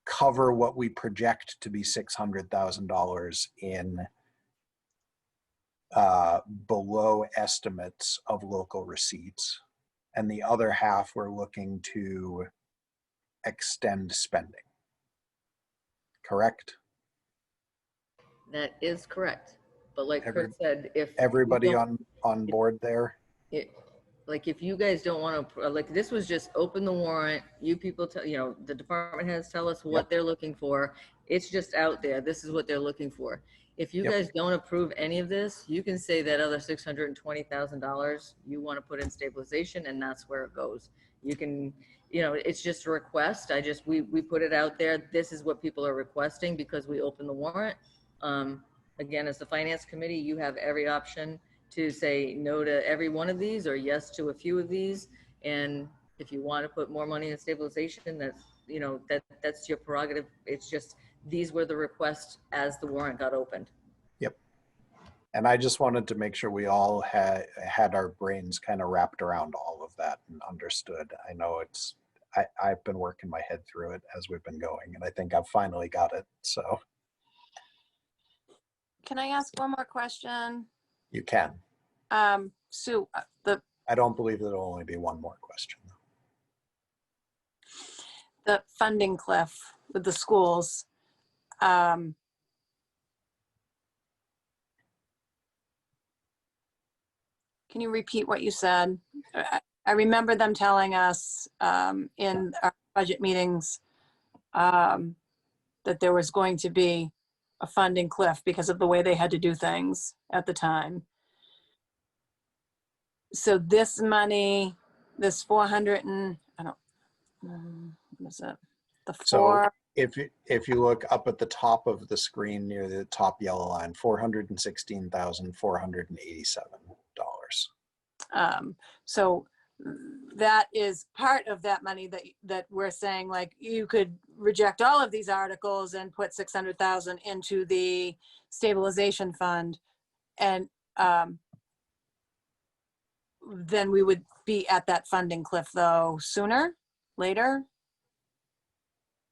cover what we project to be $600,000 in below estimates of local receipts. And the other half we're looking to extend spending. Correct? That is correct. But like Chris said, if Everybody you don't- on board there? like if you guys don't want to, like this was just open the warrant. You people tell, you know, the department heads tell us what they're looking for. It's just out there. This is what they're looking for. If you guys don't approve any of this, you can say that other $620,000 you want to put in stabilization, and that's where it goes. You can, you know, it's just a request. We put it out there. This is what people are requesting because we opened the warrant. Again, as the finance committee, you have every option to say no to every one of these or yes to a few of these. And if you want to put more money in stabilization, that's, you know, that's your prerogative. It's just, these were the requests as the warrant got opened. Yep. And I just wanted to make sure we all had our brains kind of wrapped around all of that and understood. I know I've been working my head through it as we've been going, and I think I've finally got it. So. Can I ask one more question? You can. Sue, I don't believe there'll only be one more question. the funding cliff with the schools. Can you repeat what you said? I remember them telling us in our budget meetings that there was going to be a funding cliff because of the way they had to do things at the time. So this money, this 400 and, I don't, what is it? The four. So if you look up at the top of the screen near the top yellow line, $416,487. So that is part of that money that we're saying, like, you could reject all of these articles and put 600,000 into the stabilization fund, and then we would be at that funding cliff though sooner, later.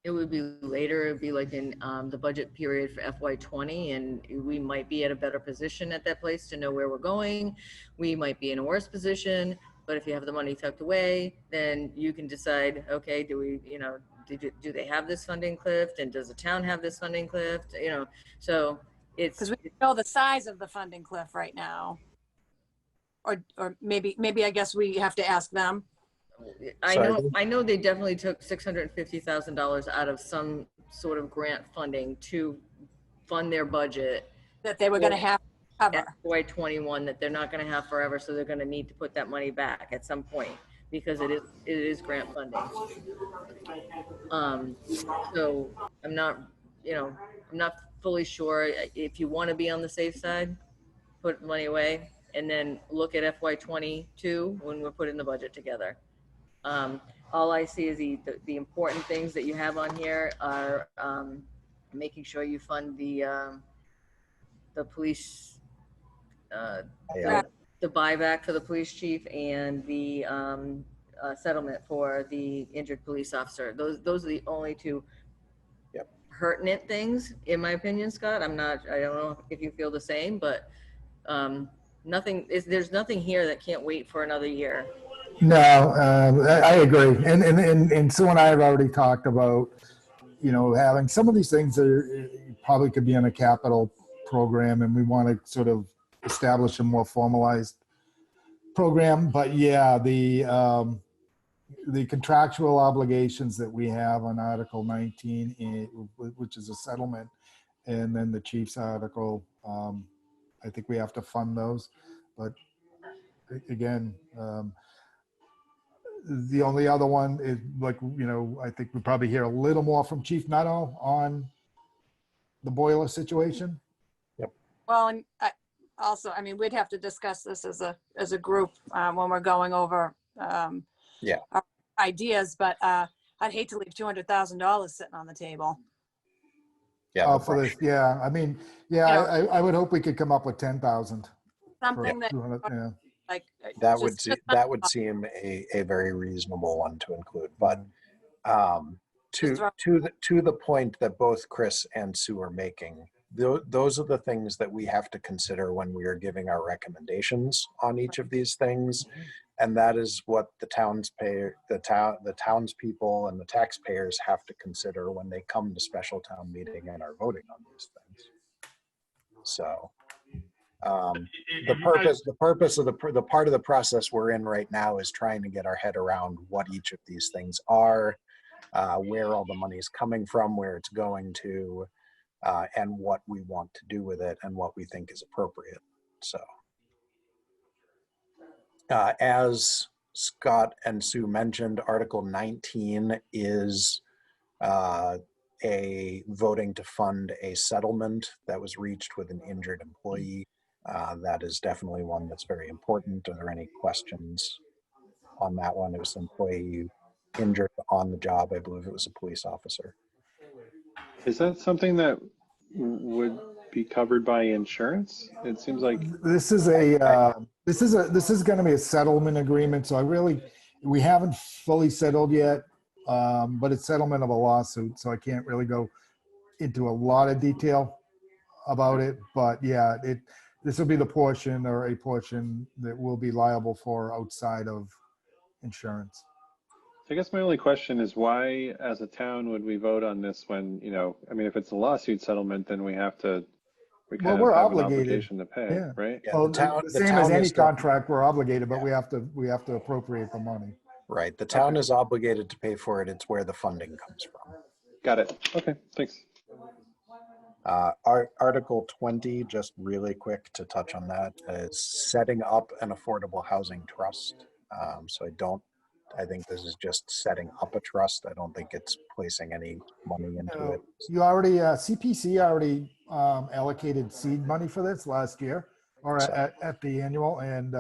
It would be later. It'd be like in the budget period for FY20, and we might be at a better position at that place to know where we're going. We might be in a worse position, but if you have the money tucked away, then you can decide, okay, do we, you know, do they have this funding cliff, and does the town have this funding cliff? You know, so it's Because we know the size of the funding cliff right now. Or maybe I guess we have to ask them. I know they definitely took $650,000 out of some sort of grant funding to fund their budget That they were going to have to cover. FY21 that they're not going to have forever, so they're going to need to put that money back at some point because it is grant funding. So I'm not fully sure. If you want to be on the safe side, put money away and then look at FY22 when we're putting the budget together. All I see is the important things that you have on here are making sure you fund the police, the buyback for the police chief, and the settlement for the injured police officer. Those are the only two pertinent things, in my opinion, Scott. I don't know if you feel the same, but there's nothing here that can't wait for another year. No, I agree. And Sue and I have already talked about, you know, having some of these things that probably could be in a capital program, and we want to sort of establish a more formalized program. But yeah, the contractual obligations that we have on Article 19, which is a settlement, and then the Chief's article, I think we have to fund those. But again, the only other one is, like, you know, I think we probably hear a little more from Chief Nuttall on the boiler situation. Well, and also, I mean, we'd have to discuss this as a group when we're going over Yeah. our ideas, but I'd hate to leave $200,000 sitting on the table. Yeah. the For brush. this, yeah, I mean, yeah, You know, I would hope we could come up with 10,000. Something that, Yeah. like, That just- would seem a very reasonable one to include. But Just throw- to the point that both Chris and Sue are making, those are the things that we have to consider when we are giving our recommendations on each of these things, and that is what the townspeople and the taxpayers have to consider when they come to special town meeting and are voting on these things. So. The purpose of the part of the process we're in right now is trying to get our head around what each of these things are, where all the money is coming from, where it's going to, and what we want to do with it and what we think is appropriate. So, as Scott and Sue mentioned, Article 19 is a voting to fund a settlement that was reached with an injured employee. That is definitely one that's very important. Are there any questions on that one? It was an employee injured on the job. I believe it was a police officer. Is that something that would be covered by insurance? It seems like This is going to be a settlement agreement. So we haven't fully settled yet, but it's settlement of a lawsuit. So I can't really go into a lot of detail about it, but yeah, this will be the portion or a portion that will be liable for outside of insurance. I guess my only question is why, as a town, would we vote on this when, I mean, if it's a lawsuit settlement, then we kind of we're have obligated. an obligation to pay, Yeah. right? Yeah, Well, the the same town as any is contract, we're obligated, but Yeah. we have to appropriate the money. right. The town is obligated to pay for it. It's where the funding comes from. Got it. Okay, thanks. Article 20, just really quick to touch on that, is setting up an affordable housing trust. So I think this is just setting up a trust. I don't think it's placing any money into it. You already, CPC already allocated seed money for this last year or at the annual, and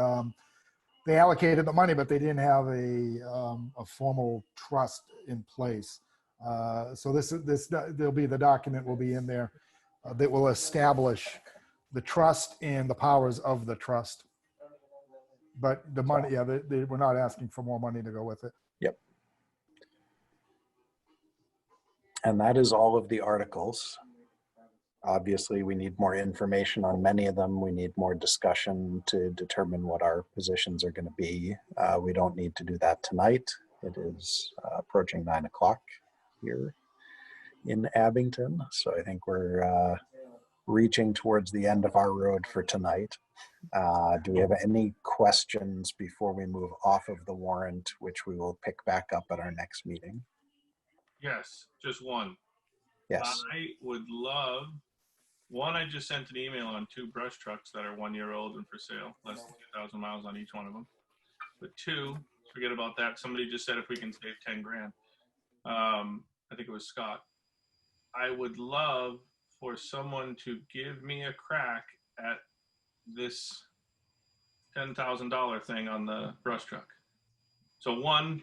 they allocated the money, but they didn't have a formal trust in place. So there'll be the document will be in there that will establish the trust and the powers of the trust. But the money, yeah, we're not asking for more money to go with it. Yep. And that is all of the articles. Obviously, we need more information on many of them. We need more discussion to determine what our positions are going to be. We don't need to do that tonight. It is approaching 9 o'clock here in Abington. So I think we're reaching towards the end of our road for tonight. Do we have any questions before we move off of the warrant, which we will pick back up at our next meeting? Yes, just one. Yes. I would love, one, I just sent an email on 2 brush trucks that are 1 year old and for sale, less than 2,000 miles on each one of them. But 2, forget about that. Somebody just said if we can save 10 grand. I think it was Scott. I would love for someone to give me a crack at this $10,000 thing on the brush truck. So one,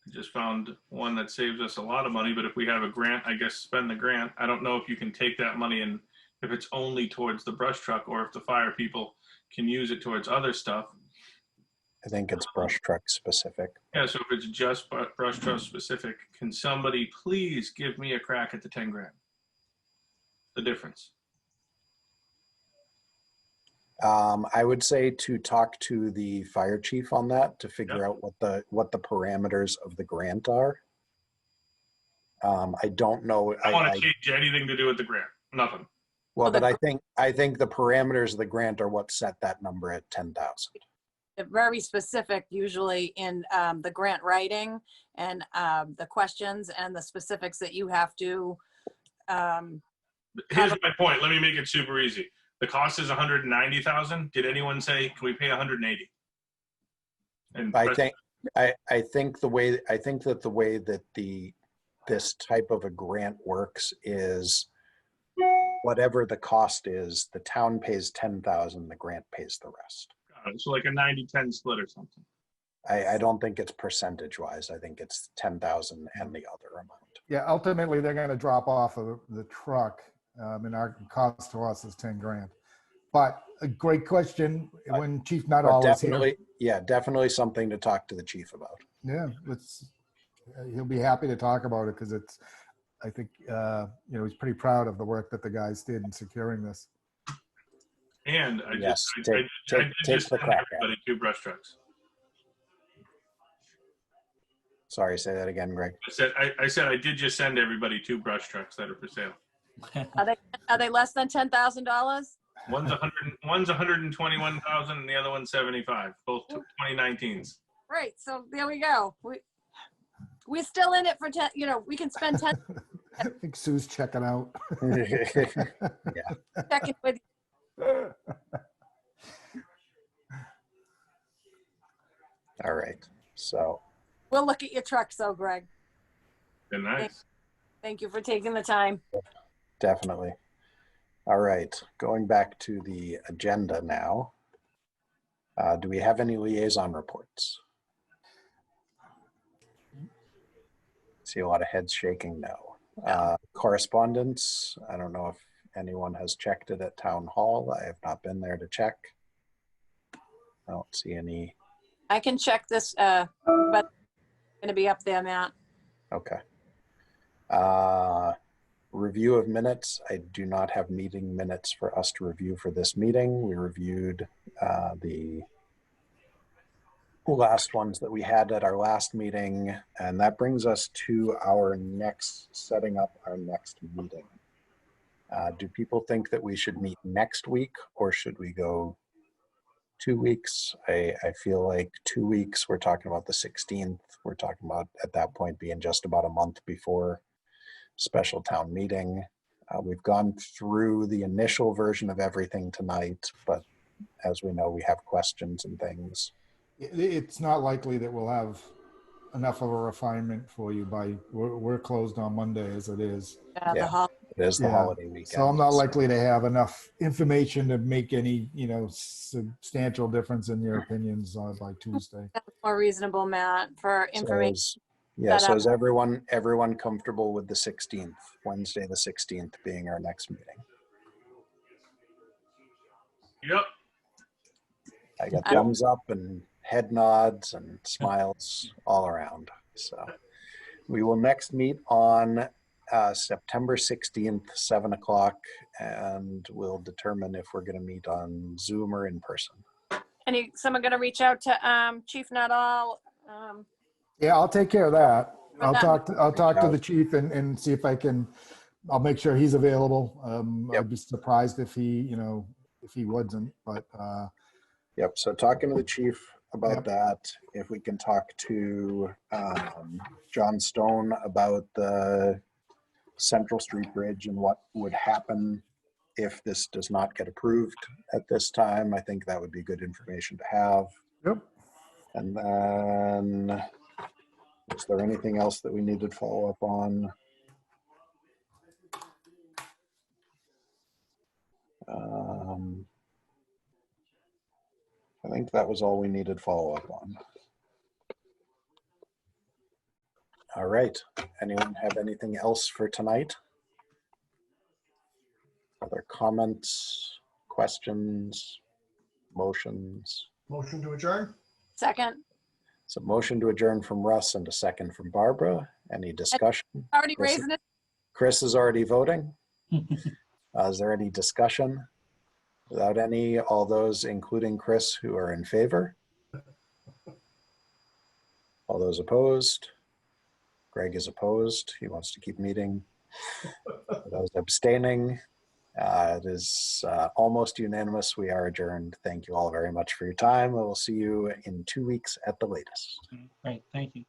I just found one that saves us a lot of money, but if we have a grant, I guess spend the grant. I don't know if you can take that money and if it's only towards the brush truck or if the fire people can use it towards other stuff. I think it's brush truck specific. Yeah, so if it's just brush truck specific, can somebody please give me a crack at the 10 grand? The difference. I would say to talk to the fire chief on that to figure out what the parameters of the grant are. I don't know. I don't want to change anything to do with the grant. Nothing. Well, but I think the parameters of the grant are what set that number at 10,000. Very specific, usually in the grant writing and the questions and the specifics that you have to. Here's my point. Let me make it super easy. The cost is 190,000. Did anyone say, can we pay 180? And I think that the way that this type of a grant works is whatever the cost is, the town pays 10,000, the grant pays the rest. So like a 90-10 split or something. I don't think it's percentage wise. I think it's 10,000 and the other amount. Yeah, ultimately, they're going to drop off of the truck, and our cost to us is 10 grand. But a great question when Chief But Nuttall is here. definitely, yeah, definitely something to talk to the chief about. Yeah, he'll be happy to talk about it because it's, I think, he's pretty proud of the work that the guys did in securing this. And I Yes, just, I did just the send crack at everybody 2 brush trucks. Sorry, say that again, Greg. I said I did just send everybody 2 brush trucks that are for sale. Are they less than $10,000? One's 121,000 and the other one's 75. Both 2019s. Right. So there we go. We're still in it for 10. We can spend 10 I think Sue's checking out. seconds with you. All right. So We'll look at your trucks, though, Greg. They're nice. Thank you for taking the time. definitely. All right. Going back to the agenda now. Do we have any liaison reports? See a lot of heads shaking no. Correspondence. I don't know if anyone has checked it at town hall. I have not been there to check. I don't see any. I can check this, but it's going to be up there, Matt. Okay. Review of minutes. I do not have meeting minutes for us to review for this meeting. We reviewed the last ones that we had at our last meeting, and that brings us to our next, setting up our next meeting. Do people think that we should meet next week, or should we go 2 weeks? I feel like 2 weeks, we're talking about the 16th. We're talking about at that point being just about a month before special town meeting. We've gone through the initial version of everything tonight, but as we know, we have questions and things. It's not likely that we'll have enough of a refinement for you we're closed on Monday as it is. Yeah. It is the holiday weekend. So I'm not likely to have enough information to make any, substantial difference in your opinions by Tuesday. That's more reasonable, Matt, for information. So is everyone comfortable with the 16th, Wednesday the 16th being our next meeting? Yep. I got thumbs up and head nods and smiles all around. So we will next meet on September 16th, 7 o'clock, and we'll determine if we're going to meet on Zoom or in person. Someone going to reach out to Chief Nuttall? Yeah, I'll take care of that. I'll talk to the chief and see if I'll make sure he's available. Yep. I'd be surprised if he wasn't, but. Yep. So talking to the chief about that, if we can talk to John Stone about the Central Street Bridge and what would happen if this does not get approved at this time, I think that would be good information to have. Yep. And then, is there anything else that we needed to follow up on? I think that was all we needed follow up on. All right. Anyone have anything else for tonight? Other comments, questions, motions? Motion to adjourn? Second. So motion to adjourn from Russ and a second from Barbara. Any discussion? Already raising it. Chris is already voting. Is there any discussion? Without any, all those, including Chris, who are in favor? All those opposed? Greg is opposed. He wants to keep meeting. Those abstaining? It is almost unanimous. We are adjourned. Thank you all very much for your time. We will see you in 2 weeks at the latest. Great. Thank you.